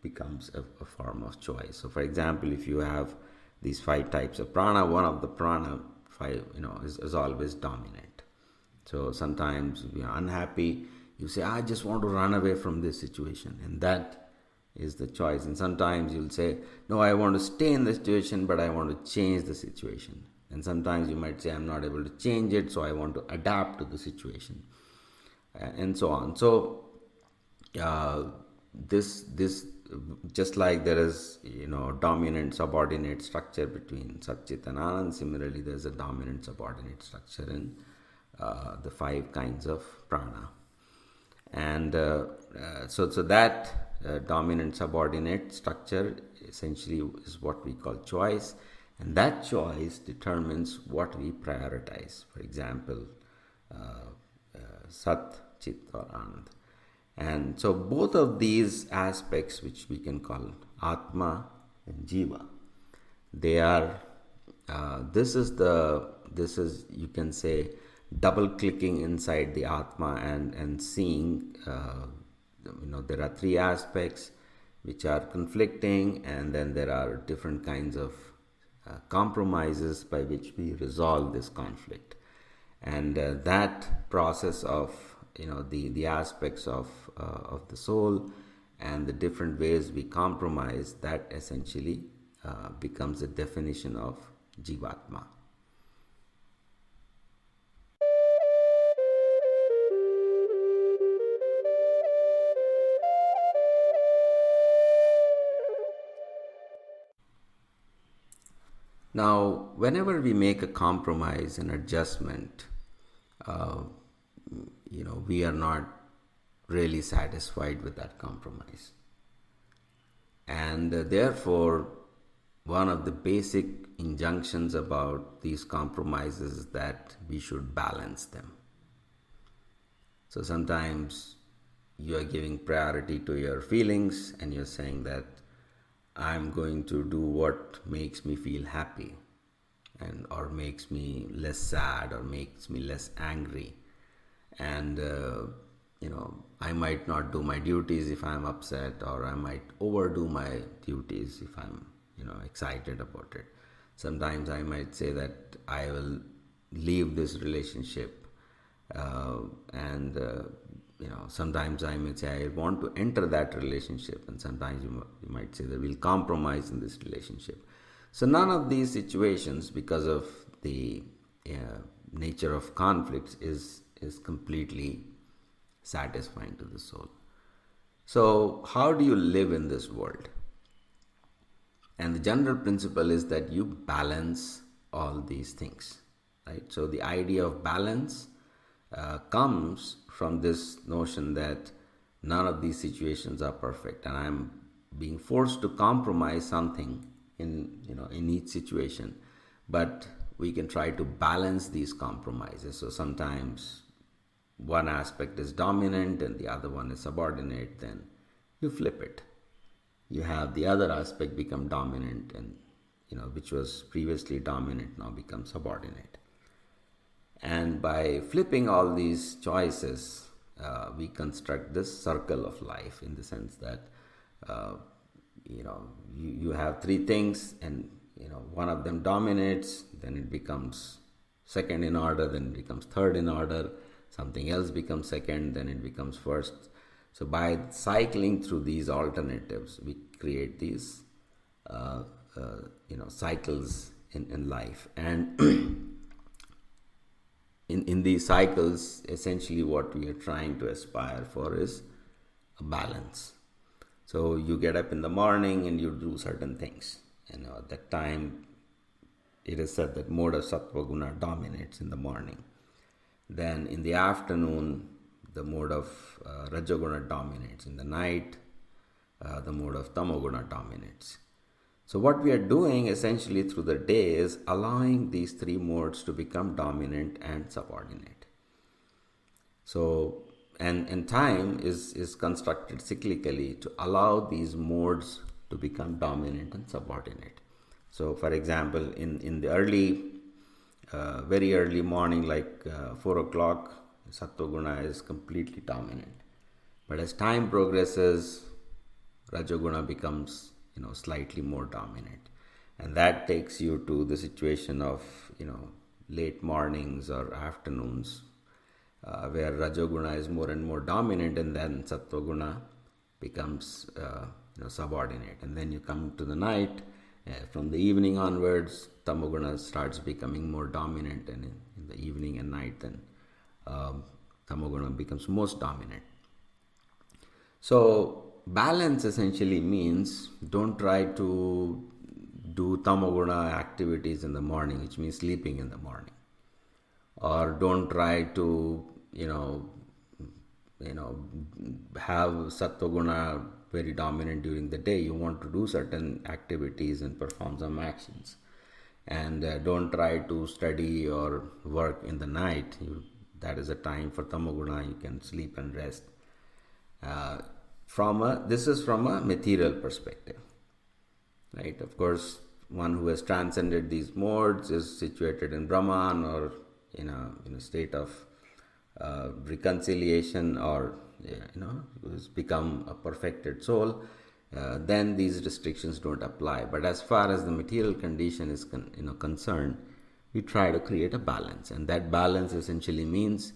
S1: becomes a form of choice. So, for example, if you have these 5 types of prana, one of the prana 5 is always dominant. So sometimes we are unhappy, you say, I just want to run away from this situation, and that is the choice. And sometimes you'll say, no, I want to stay in the situation, but I want to change the situation. And sometimes you might say, I'm not able to change it, so I want to adapt to the situation, and so on. So this just like there is dominant subordinate structure between satchitananda, similarly there's a dominant subordinate structure in the 5 kinds of prana. And so that dominant subordinate structure essentially is what we call choice, and that choice determines what we prioritize. For example, Sat, Chit or Anand. And so both of these aspects, which we can call Atma and Jiva, they are this is you can say double clicking inside the Atma and seeing there are 3 aspects which are conflicting, and then there are different kinds of compromises by which we resolve this conflict. And that process of the aspects of the soul and the different ways we compromise, that essentially becomes the definition of Jivatma. Now, whenever we make a compromise, an adjustment, we are not really satisfied with that compromise. And therefore, one of the basic injunctions about these compromises is that we should balance them. So sometimes you are giving priority to your feelings and you're saying that I'm going to do what makes me feel happy, or makes me less sad, or makes me less angry. And I might not do my duties if I'm upset, or I might overdo my duties if I'm excited about it. Sometimes I might say that I will leave this relationship, and sometimes I may say I want to enter that relationship, and sometimes you might say that we'll compromise in this relationship. So none of these situations, because of the nature of conflicts, is completely satisfying to the soul. So how do you live in this world? And the general principle is that you balance all these things, right? So the idea of balance comes from this notion that none of these situations are perfect, and I'm being forced to compromise something in each situation. But we can try to balance these compromises. So sometimes one aspect is dominant and the other one is subordinate, then you flip it. You have the other aspect become dominant, and which was previously dominant now becomes subordinate. And by flipping all these choices, we construct this circle of life, in the sense that you have 3 things, and one of them dominates, then it becomes second in order, then it becomes third in order, something else becomes second, then it becomes first. So by cycling through these alternatives, we create these cycles in life. And in these cycles, essentially what we are trying to aspire for is a balance. So you get up in the morning and you do certain things. At that time, it is said that mode of sattva guna dominates in the morning. Then in the afternoon, the mode of rajoguna dominates. In the night, the mode of tamoguna dominates. So what we are doing essentially through the day is allowing these three modes to become dominant and subordinate. So, and time is constructed cyclically to allow these modes to become dominant and subordinate. So, for example, in the very early morning, like 4 o'clock, Sattva-guna is completely dominant. But as time progresses, Rajoguna becomes, slightly more dominant. And that takes you to the situation of, late mornings or afternoons, where Rajoguna is more and more dominant, and then Sattva-guna becomes, subordinate. And then you come to the night, from the evening onwards, Tamoguna starts becoming more dominant, and in the evening and night, then Tamoguna becomes most dominant. So, balance essentially means don't try to do tamoguna activities in the morning, which means sleeping in the morning, or don't try to have sattva-guna very dominant during the day. You want to do certain activities and perform some actions, and don't try to study or work in the night. That is a time for tamoguna. You can sleep and rest. This is from a material perspective, right? Of course, one who has transcended these modes is situated in Brahman, or in a state of reconciliation, or has become a perfected soul. Then these restrictions don't apply. But as far as the material condition is concerned, we try to create a balance, and that balance essentially means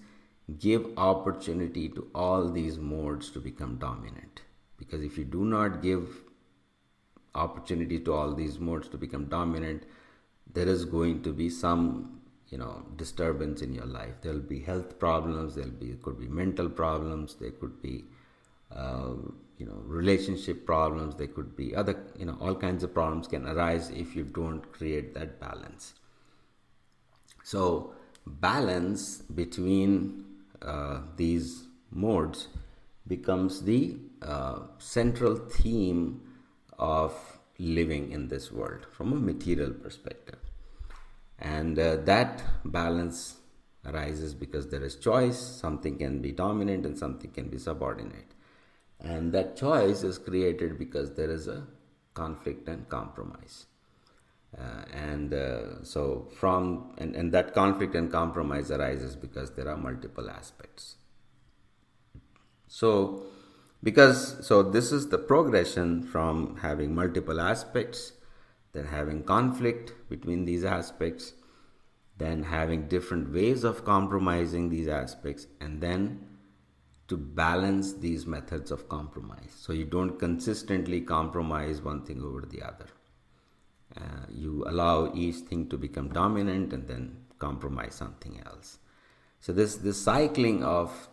S1: give opportunity to all these modes to become dominant. Because if you do not give opportunity to all these modes to become dominant, there is going to be some disturbance in your life. There will be health problems, could be mental problems, there could be relationship problems, there could be other, all kinds of problems can arise if you don't create that balance. So balance between these modes becomes the central theme of living in this world from a material perspective. And that balance arises because there is choice. Something can be dominant and something can be subordinate. And that choice is created because there is a conflict and compromise. And that conflict and compromise arises because there are multiple aspects. So this is the progression from having multiple aspects, then having conflict between these aspects, then having different ways of compromising these aspects, and then to balance these methods of compromise. So you don't consistently compromise one thing over the other. You allow each thing to become dominant and then compromise something else. So this cycling of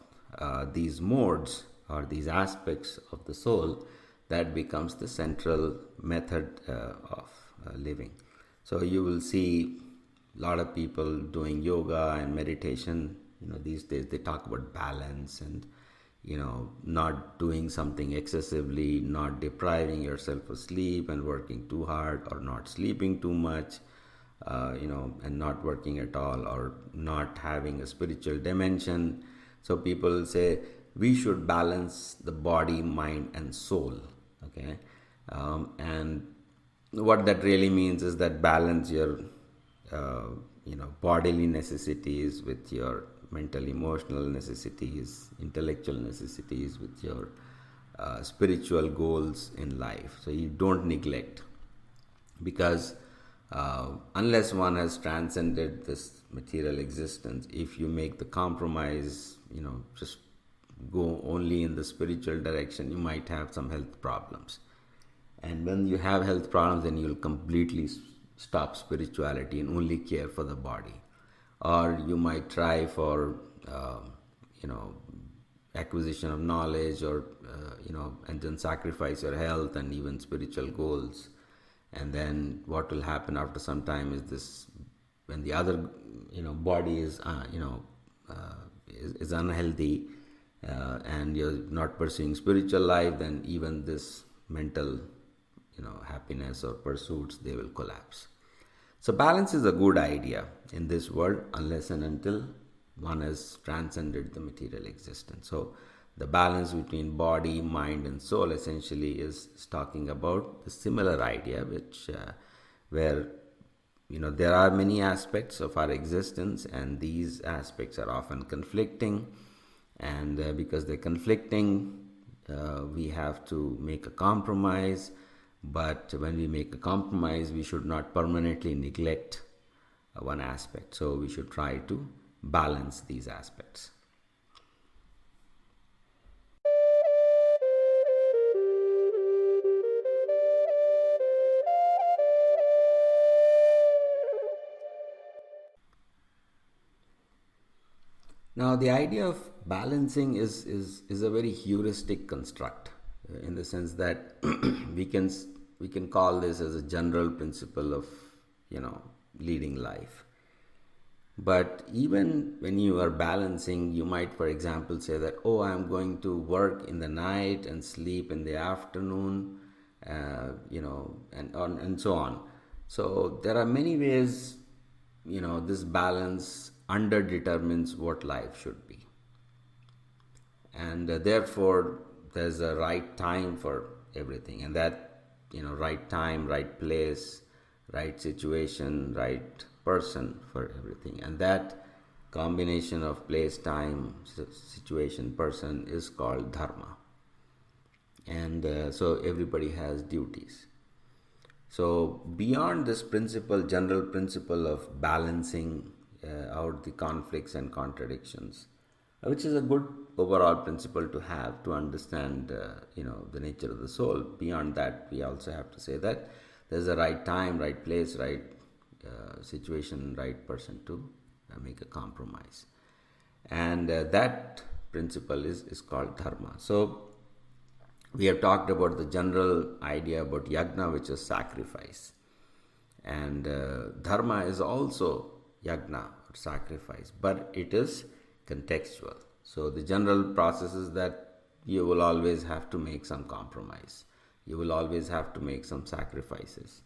S1: these modes or these aspects of the soul, that becomes the central method of living. So you will see a lot of people doing yoga and meditation. These days they talk about balance and not doing something excessively, not depriving yourself of sleep and working too hard, or not sleeping too much, and not working at all, or not having a spiritual dimension. So people say we should balance the body, mind, and soul. Okay, and what that really means is that balance your bodily necessities with your mental, emotional necessities, intellectual necessities, with your spiritual goals in life. So you don't neglect, because unless one has transcended this material existence, if you make the compromise, just go only in the spiritual direction, you might have some health problems. And when you have health problems, then you'll completely stop spirituality and only care for the body. Or you might try for, acquisition of knowledge, or, and then sacrifice your health and even spiritual goals. And then what will happen after some time is this: when the other, body is, is unhealthy, and you're not pursuing spiritual life, then even this mental, happiness or pursuits, they will collapse. So balance is a good idea in this world unless and until one has transcended the material existence. So the balance between body, mind, and soul essentially is talking about the similar idea, which where there are many aspects of our existence, and these aspects are often conflicting, and because they're conflicting, we have to make a compromise. But when we make a compromise, we should not permanently neglect one aspect. So we should try to balance these aspects. Now, the idea of balancing is a very heuristic construct, in the sense that we can call this as a general principle of leading life. But even when you are balancing, you might, for example, say that, oh, I'm going to work in the night and sleep in the afternoon, and so on. So there are many ways, this balance underdetermines what life should be. And therefore, there's a right time for everything. And that, right time, right place, right situation, right person for everything. And that combination of place, time, situation, person is called dharma. And so everybody has duties. So beyond this general principle of balancing out the conflicts and contradictions, which is a good overall principle to have to understand, the nature of the soul. Beyond that, we also have to say that there's a right time, right place, right situation, right person to make a compromise. And that principle is called dharma. So we have talked about the general idea about yagna, which is sacrifice. And dharma is also yagna, or sacrifice, but it is contextual. So the general process is that you will always have to make some compromise. You will always have to make some sacrifices.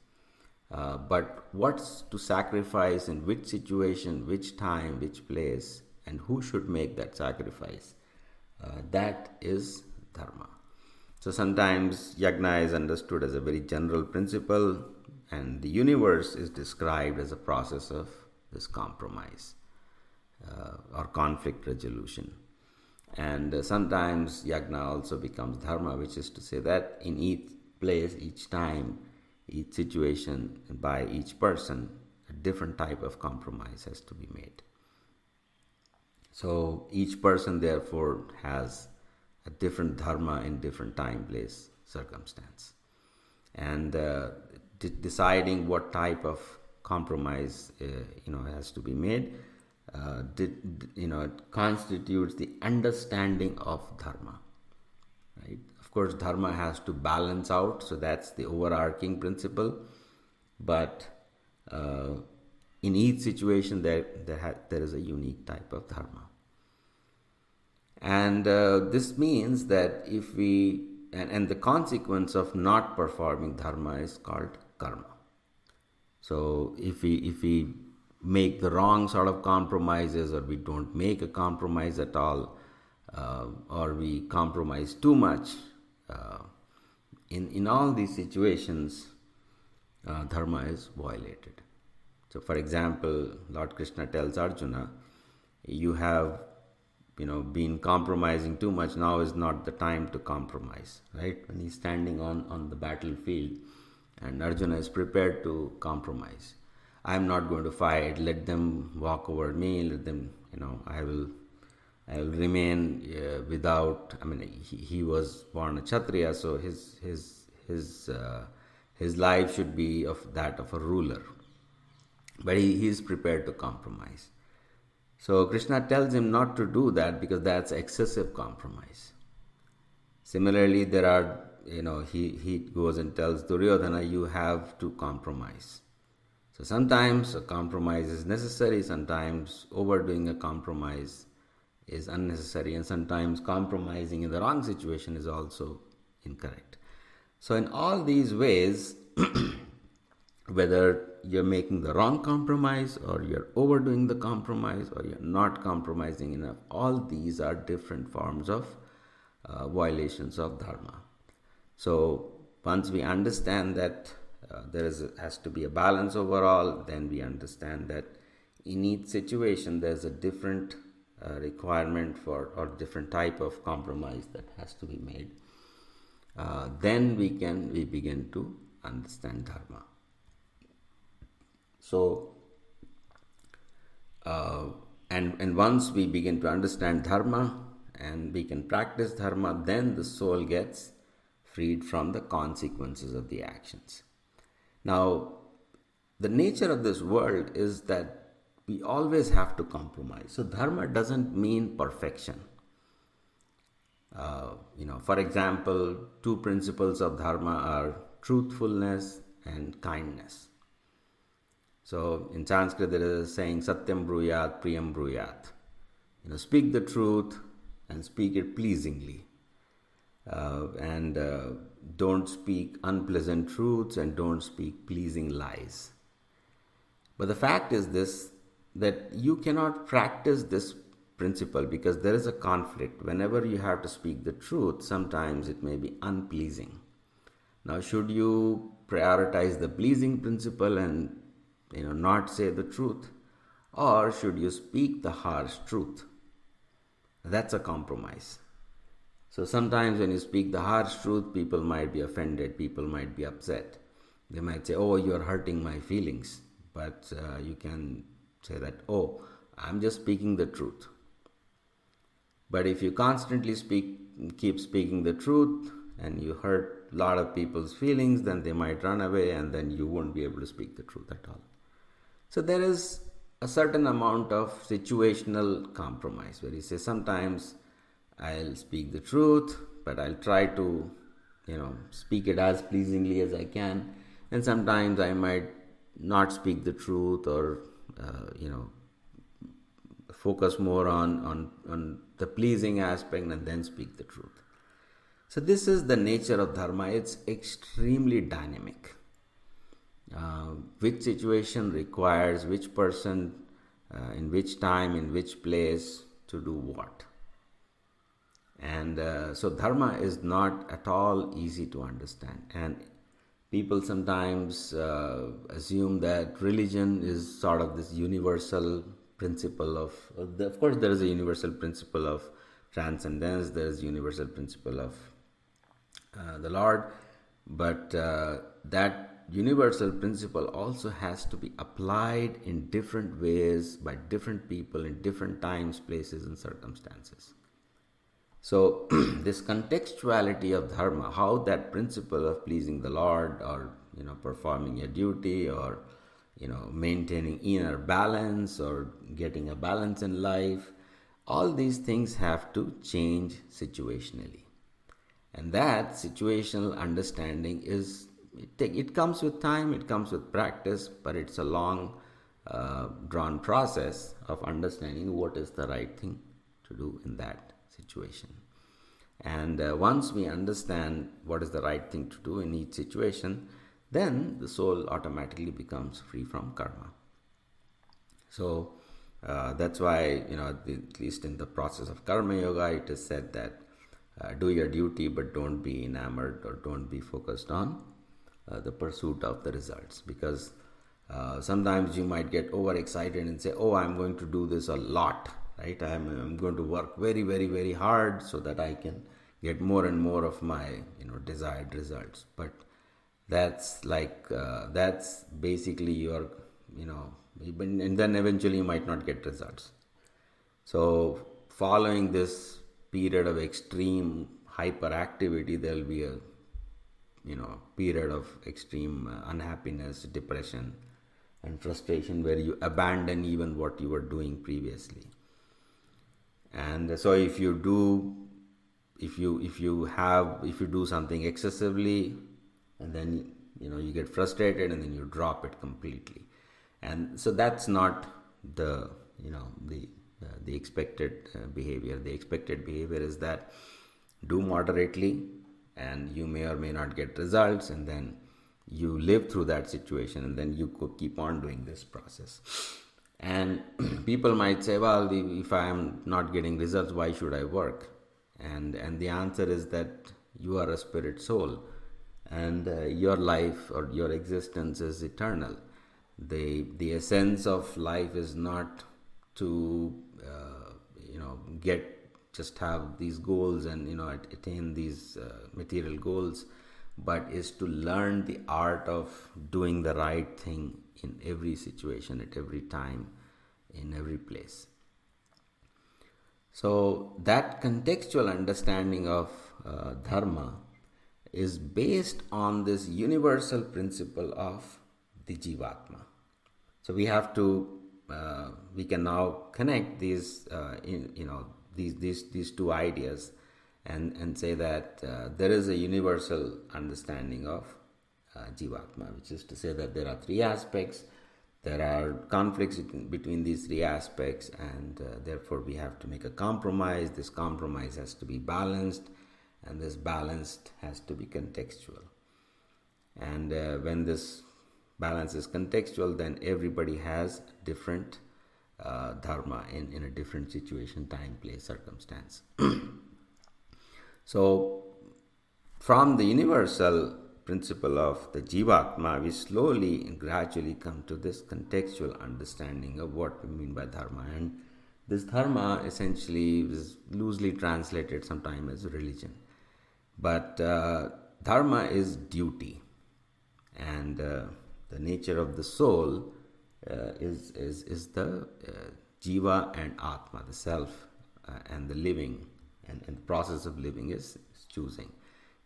S1: But what's to sacrifice, in which situation, which time, which place, and who should make that sacrifice, that is dharma. So sometimes yagna is understood as a very general principle, and the universe is described as a process of this compromise or conflict resolution. And sometimes yagna also becomes dharma, which is to say that in each place, each time, each situation, and by each person, a different type of compromise has to be made. So each person therefore has a different dharma in different time, place, circumstance. And deciding what type of compromise has to be made, it constitutes the understanding of dharma. Right? Of course, dharma has to balance out, so that's the overarching principle. But in each situation, there is a unique type of dharma. And this means that if we, and the consequence of not performing dharma is called karma. So if we make the wrong sort of compromises, or we don't make a compromise at all, or we compromise too much, in all these situations, dharma is violated. So for example, Lord Krishna tells Arjuna, you have been compromising too much, now is not the time to compromise, right? When he's standing on the battlefield and Arjuna is prepared to compromise. I'm not going to fight, let them walk over me, let them, I will remain without, he was born a Kshatriya, so his life should be of that of a ruler. But he is prepared to compromise. So Krishna tells him not to do that because that's excessive compromise. Similarly, there are, he goes and tells Duryodhana, you have to compromise. So sometimes a compromise is necessary, sometimes overdoing a compromise is unnecessary, and sometimes compromising in the wrong situation is also incorrect. So in all these ways, whether you're making the wrong compromise or you're overdoing the compromise or you're not compromising enough, all these are different forms of violations of dharma. So once we understand that has to be a balance overall, then we understand that in each situation there's a different requirement for or different type of compromise that has to be made. Then we begin to understand dharma. So, and once we begin to understand dharma and we can practice dharma, then the soul gets freed from the consequences of the actions. Now, the nature of this world is that we always have to compromise. So, dharma doesn't mean perfection. For example, two principles of dharma are truthfulness and kindness. So in Sanskrit there is a saying, Satyam bruyat, priyam bruyat. Speak the truth and speak it pleasingly. And don't speak unpleasant truths and don't speak pleasing lies. But the fact is this, that you cannot practice this principle because there is a conflict. Whenever you have to speak the truth, sometimes it may be unpleasing. Now, should you prioritize the pleasing principle and not say the truth, or should you speak the harsh truth? That's a compromise. So sometimes when you speak the harsh truth, people might be offended, people might be upset. They might say, oh, you're hurting my feelings. But you can say that, oh, I'm just speaking the truth. But if you constantly keep speaking the truth and you hurt a lot of people's feelings, then they might run away and then you won't be able to speak the truth at all. So there is a certain amount of situational compromise where you say, sometimes I'll speak the truth, but I'll try to, speak it as pleasingly as I can. And sometimes I might not speak the truth or, focus more on the pleasing aspect and then speak the truth. So this is the nature of dharma. It's extremely dynamic. Which situation requires which person, in which time, in which place to do what. And so dharma is not at all easy to understand. And people sometimes assume that religion is sort of this universal principle of course there is a universal principle of transcendence, there is a universal principle of the Lord, but that universal principle also has to be applied in different ways by different people in different times, places and circumstances. So this contextuality of dharma, how that principle of pleasing the Lord or performing a duty or maintaining inner balance or getting a balance in life, all these things have to change situationally. And that situational understanding it comes with time, it comes with practice, but it's a long drawn process of understanding what is the right thing to do in that situation. And once we understand what is the right thing to do in each situation, then the soul automatically becomes free from karma. So that's why, at least in the process of karma yoga, it is said that do your duty, but don't be enamored or don't be focused on the pursuit of the results. Because sometimes you might get overexcited and say, oh, I'm going to do this a lot, right? I'm going to work very, very, very hard so that I can get more and more of my, desired results. But that's that's basically your, and then eventually you might not get results. So following this period of extreme hyperactivity, there will be a, period of extreme unhappiness, depression and frustration where you abandon even what you were doing previously. And so if you do something excessively, and then you get frustrated and then you drop it completely, and so that's not the expected behavior. The expected behavior is that do moderately and you may or may not get results, and then you live through that situation, and then you keep on doing this process. And people might say, well, if I am not getting results, why should I work? And the answer is that you are a spirit soul, and your life or your existence is eternal. The essence of life is not to just have these goals and attain these material goals, but is to learn the art of doing the right thing in every situation, at every time, in every place. So that contextual understanding of dharma is based on this universal principle of the jivatma. So we have to we can now connect these these two ideas and say that there is a universal understanding of jivatma, which is to say that there are three aspects. There are conflicts between these three aspects, and therefore we have to make a compromise. This compromise has to be balanced, and this balance has to be contextual. And when this balance is contextual, then everybody has different dharma in a different situation, time, place, circumstance. So from the universal principle of the jivatma, we slowly and gradually come to this contextual understanding of what we mean by dharma. And this dharma essentially is loosely translated sometimes as religion. But dharma is duty, and the nature of the soul is the jiva and atma, the self and the living, and the process of living is choosing.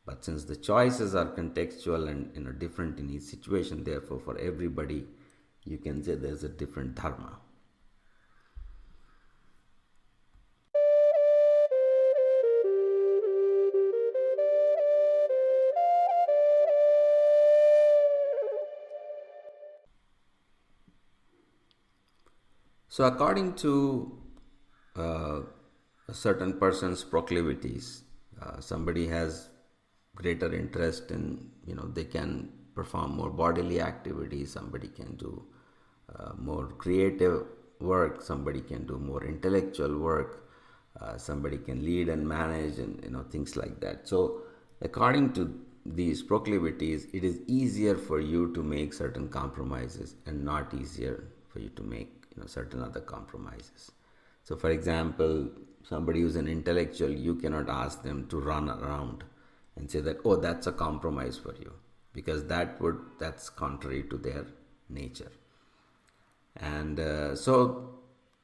S1: But since the choices are contextual and different in each situation, therefore for everybody you can say there's a different dharma. So according to a certain person's proclivities, somebody has greater interest in, they can perform more bodily activities, somebody can do more creative work, somebody can do more intellectual work, somebody can lead and manage, and things like that. So according to these proclivities, it is easier for you to make certain compromises and not easier for you to make certain other compromises. So for example, somebody who's an intellectual, you cannot ask them to run around and say that, oh, that's a compromise for you, because that's contrary to their nature. And so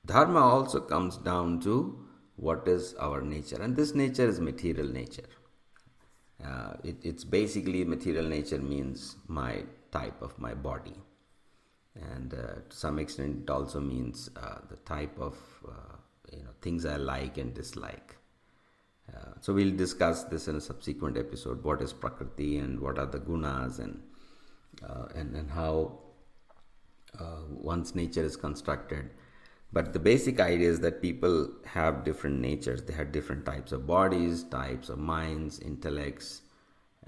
S1: dharma also comes down to what is our nature, and this nature is material nature. It's basically material nature means my type of my body, and to some extent it also means the type of things I like and dislike. So we'll discuss this in a subsequent episode. What is prakriti and what are the gunas, and how one's nature is constructed. But the basic idea is that people have different natures. They have different types of bodies, types of minds, intellects,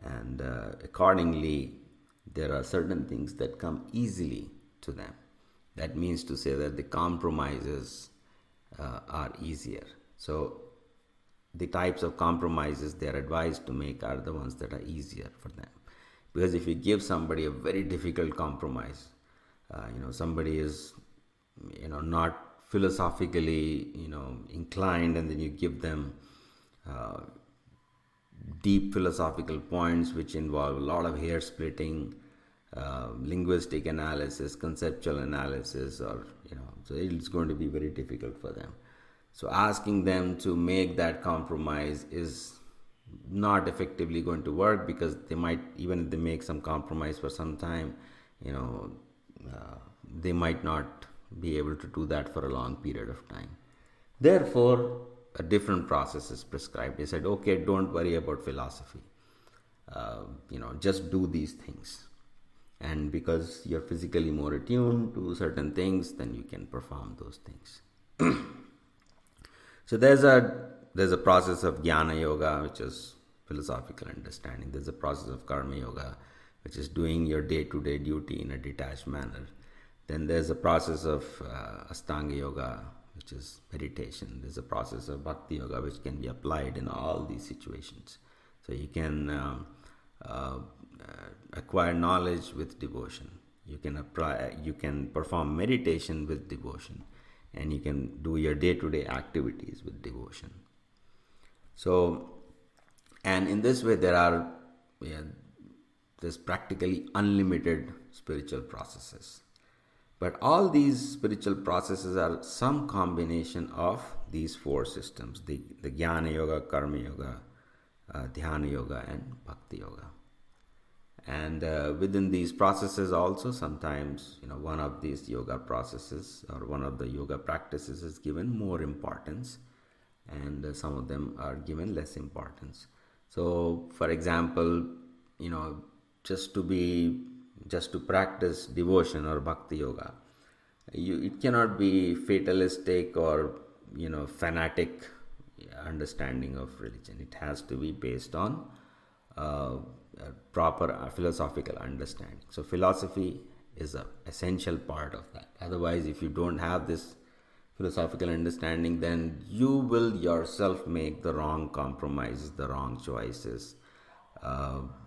S1: and accordingly there are certain things that come easily to them. That means to say that the compromises are easier. So the types of compromises they are advised to make are the ones that are easier for them. Because if you give somebody a very difficult compromise, somebody is not philosophically inclined, and then you give them deep philosophical points which involve a lot of hair splitting, linguistic analysis, conceptual analysis, or so it's going to be very difficult for them. So asking them to make that compromise is not effectively going to work, because they might, even if they make some compromise for some time, they might not be able to do that for a long period of time. Therefore, a different process is prescribed. They said, okay, don't worry about philosophy. Just do these things. And because you're physically more attuned to certain things, then you can perform those things. So there's a process of jnana yoga, which is philosophical understanding. There's a process of karma yoga, which is doing your day-to-day duty in a detached manner. Then there's a process of Astanga yoga, which is meditation. There's a process of bhakti yoga, which can be applied in all these situations. So you can acquire knowledge with devotion. You can perform meditation with devotion, and you can do your day-to-day activities with devotion. So, and in this way, there's practically unlimited spiritual processes. But all these spiritual processes are some combination of these four systems: the Jnana Yoga, Karma Yoga, Dhyana Yoga, and Bhakti Yoga. And within these processes also, sometimes one of these yoga processes or one of the yoga practices is given more importance, and some of them are given less importance. So, for example, just to practice devotion or bhakti yoga, it cannot be fatalistic or fanatic understanding of religion. It has to be based on a proper philosophical understanding. So philosophy is an essential part of that. Otherwise, if you don't have this philosophical understanding, then you will yourself make the wrong compromises, the wrong choices.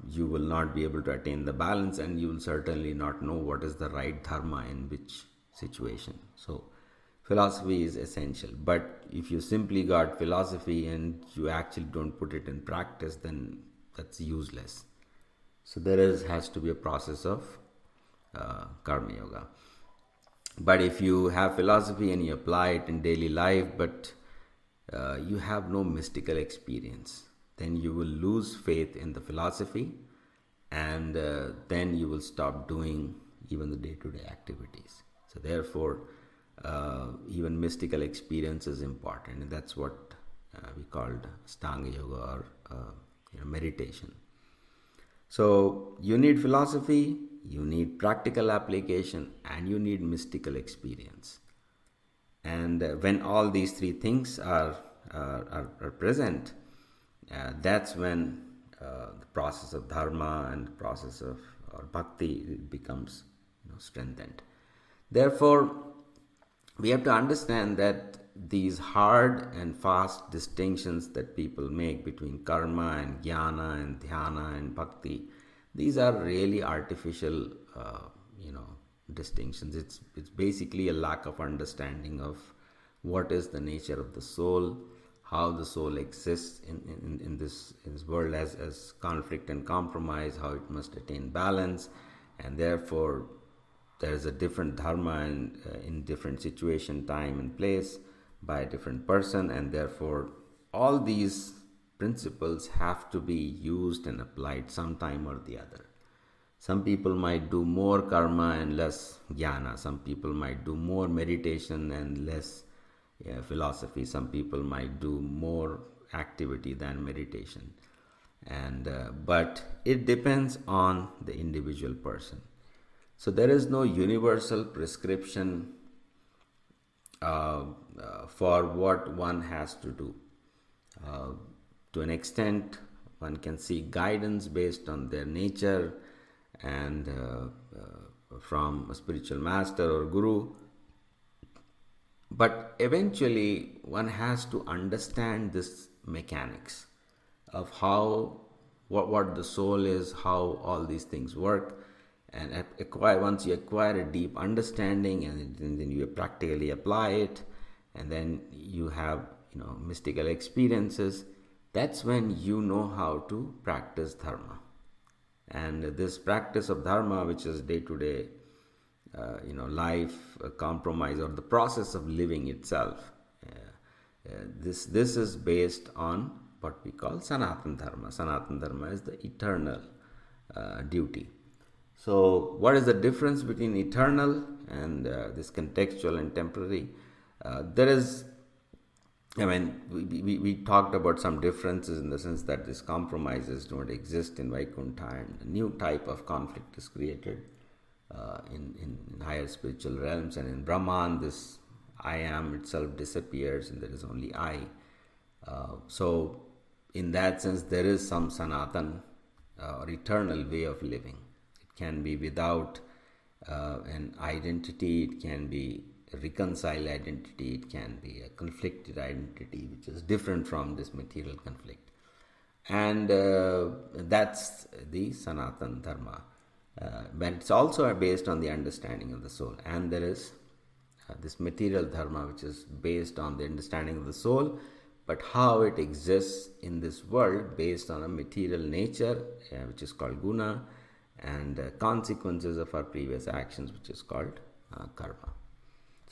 S1: You will not be able to attain the balance, and you will certainly not know what is the right dharma in which situation. So philosophy is essential. But if you simply got philosophy and you actually don't put it in practice, then that's useless. So has to be a process of karma yoga. But if you have philosophy and you apply it in daily life, but you have no mystical experience, then you will lose faith in the philosophy, and then you will stop doing even the day-to-day activities. So therefore, even mystical experience is important, and that's what we called Astanga yoga or meditation. So you need philosophy, you need practical application, and you need mystical experience. And when all these three things are present, that's when the process of dharma and the process of bhakti becomes strengthened. Therefore, we have to understand that these hard and fast distinctions that people make between karma and jnana and dhyana and bhakti, these are really artificial, distinctions. It's basically a lack of understanding of what is the nature of the soul, how the soul exists in this world as conflict and compromise, how it must attain balance, and therefore there is a different dharma in different situation, time and place by a different person, and therefore all these principles have to be used and applied sometime or the other. Some people might do more karma and less jnana. Some people might do more meditation and less philosophy. Some people might do more activity than meditation. But it depends on the individual person. So there is no universal prescription for what one has to do. To an extent, one can seek guidance based on their nature and from a spiritual master or guru. But eventually, one has to understand this mechanics of what the soul is, how all these things work, and once you acquire a deep understanding, and then you practically apply it, and then you have mystical experiences. That's when you know how to practice dharma. And this practice of dharma, which is day-to-day, life, compromise, or the process of living itself, this is based on what we call Sanatana Dharma. Sanatana Dharma is the eternal duty. So what is the difference between eternal and this contextual and temporary? We talked about some differences in the sense that these compromises don't exist in Vaikuntha, and a new type of conflict is created in higher spiritual realms, and in Brahman this I am itself disappears and there is only I. So in that sense, there is some Sanatan or eternal way of living. It can be without an identity, it can be a reconciled identity, it can be a conflicted identity which is different from this material conflict. And that's the Sanatana Dharma. But it's also based on the understanding of the soul. And there is this material dharma which is based on the understanding of the soul, but how it exists in this world based on a material nature, which is called guna, and consequences of our previous actions, which is called karma.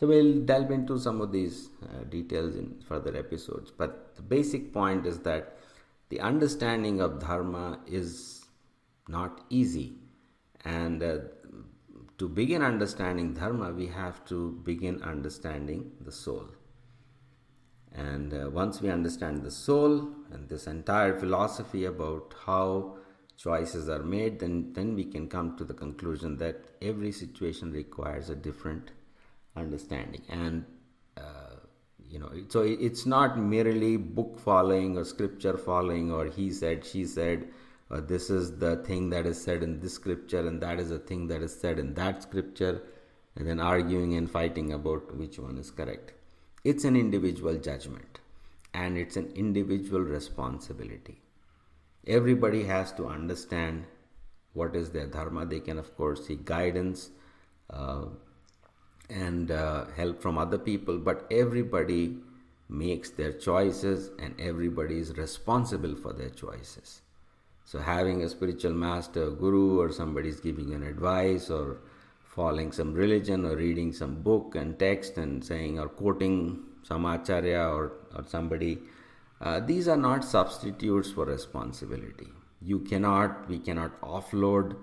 S1: So we'll delve into some of these details in further episodes, but the basic point is that the understanding of dharma is not easy, and to begin understanding dharma, we have to begin understanding the soul. And once we understand the soul and this entire philosophy about how choices are made, then we can come to the conclusion that every situation requires a different understanding. And so it's not merely book following or scripture following, or he said, she said, or this is the thing that is said in this scripture and that is the thing that is said in that scripture, and then arguing and fighting about which one is correct. It's an individual judgment, and it's an individual responsibility. Everybody has to understand what is their dharma. They can, of course, seek guidance and help from other people, but everybody makes their choices and everybody is responsible for their choices. So having a spiritual master, guru, or somebody is giving an advice, or following some religion, or reading some book and text and saying, or quoting some acharya or somebody, these are not substitutes for responsibility. We cannot offload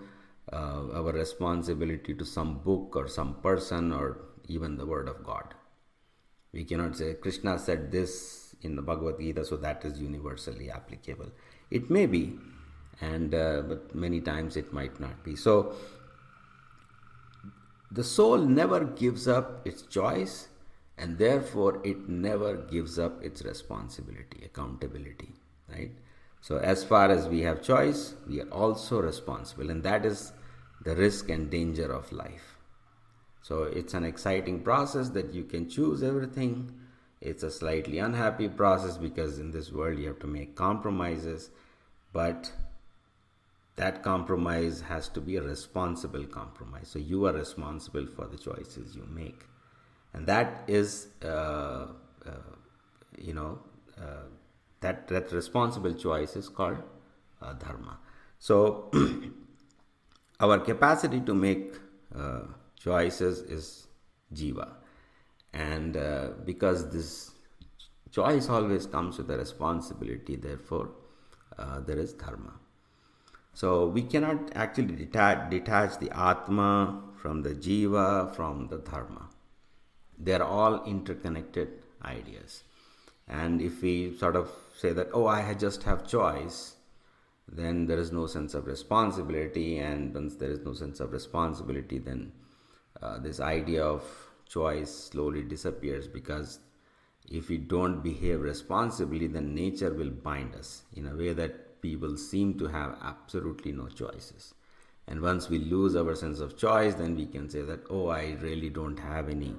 S1: our responsibility to some book or some person or even the word of God. We cannot say Krishna said this in the Bhagavad Gita, so that is universally applicable. It may be, and but many times it might not be. So the soul never gives up its choice, and therefore it never gives up its responsibility, accountability, right? So as far as we have choice, we are also responsible, and that is the risk and danger of life. So it's an exciting process that you can choose everything. It's a slightly unhappy process because in this world you have to make compromises, but that compromise has to be a responsible compromise. So you are responsible for the choices you make, and that is, that responsible choice is called dharma. So our capacity to make choices is jiva, and because this choice always comes with a responsibility, therefore there is dharma. So we cannot actually detach the Atma from the Jiva, from the Dharma. They are all interconnected ideas. And if we sort of say that, oh, I just have choice, then there is no sense of responsibility. And once there is no sense of responsibility, then this idea of choice slowly disappears, because if we don't behave responsibly, then nature will bind us in a way that people seem to have absolutely no choices. And once we lose our sense of choice, then we can say that, oh, I really don't have any,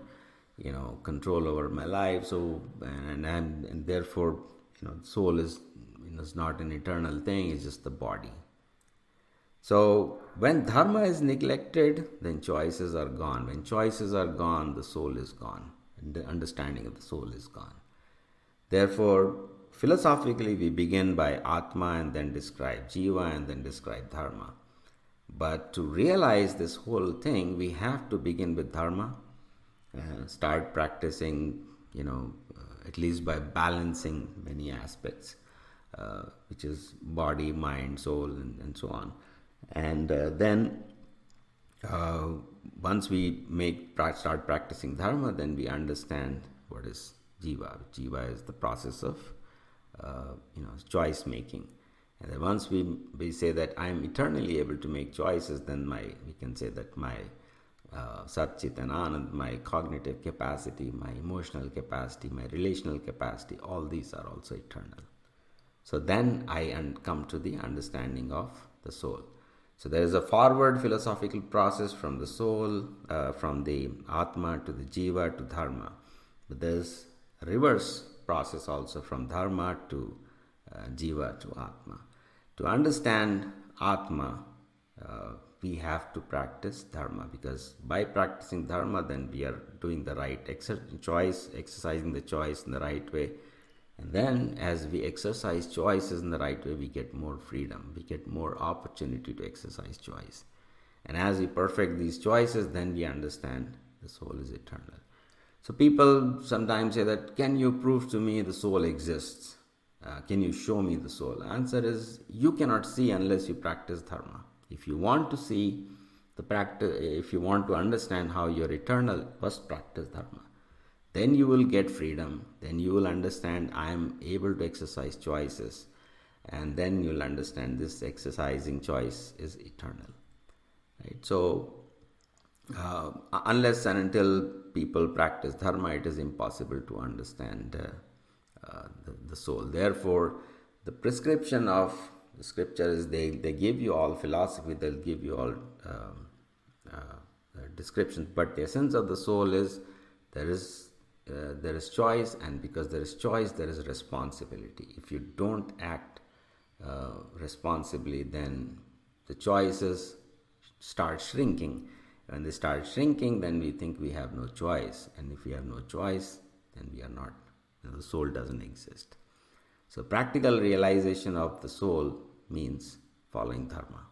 S1: control over my life. So, and therefore, soul is, is not an eternal thing. It's just the body. So when dharma is neglected, then choices are gone. When choices are gone, the soul is gone, and the understanding of the soul is gone. Therefore, philosophically, we begin by Atma and then describe Jiva and then describe Dharma. But to realize this whole thing, we have to begin with Dharma, start practicing, at least by balancing many aspects, which is body, mind, soul, and so on. And then once we start practicing Dharma, then we understand what is Jiva. Jiva is the process of choice making. And then once we say that I am eternally able to make choices, then we can say that my satchitananda, my cognitive capacity, my emotional capacity, my relational capacity, all these are also eternal. So then I come to the understanding of the soul. So there is a forward philosophical process from the soul, from the Atma to the Jiva to Dharma. But there's a reverse process also from Dharma to Jiva to Atma. To understand Atma, we have to practice Dharma, because by practicing Dharma, then we are doing the right choice, exercising the choice in the right way. And then as we exercise choices in the right way, we get more freedom, we get more opportunity to exercise choice. And as we perfect these choices, then we understand the soul is eternal. So people sometimes say that, can you prove to me the soul exists? Can you show me the soul? The answer is, you cannot see unless you practice Dharma. If you want to see the practice, if you want to understand how you're eternal, first practice Dharma. Then you will get freedom. Then you will understand I am able to exercise choices. And then you'll understand this exercising choice is eternal. Right? So, unless and until people practice Dharma, it is impossible to understand the soul. Therefore, the prescription of the scripture is they give you all philosophy, they'll give you all descriptions, but the essence of the soul is there is choice, and because there is choice, there is responsibility. If you don't act responsibly, then the choices start shrinking. When they start shrinking, then we think we have no choice, and if we have no choice, then we are not, the soul doesn't exist. So practical realization of the soul means following Dharma.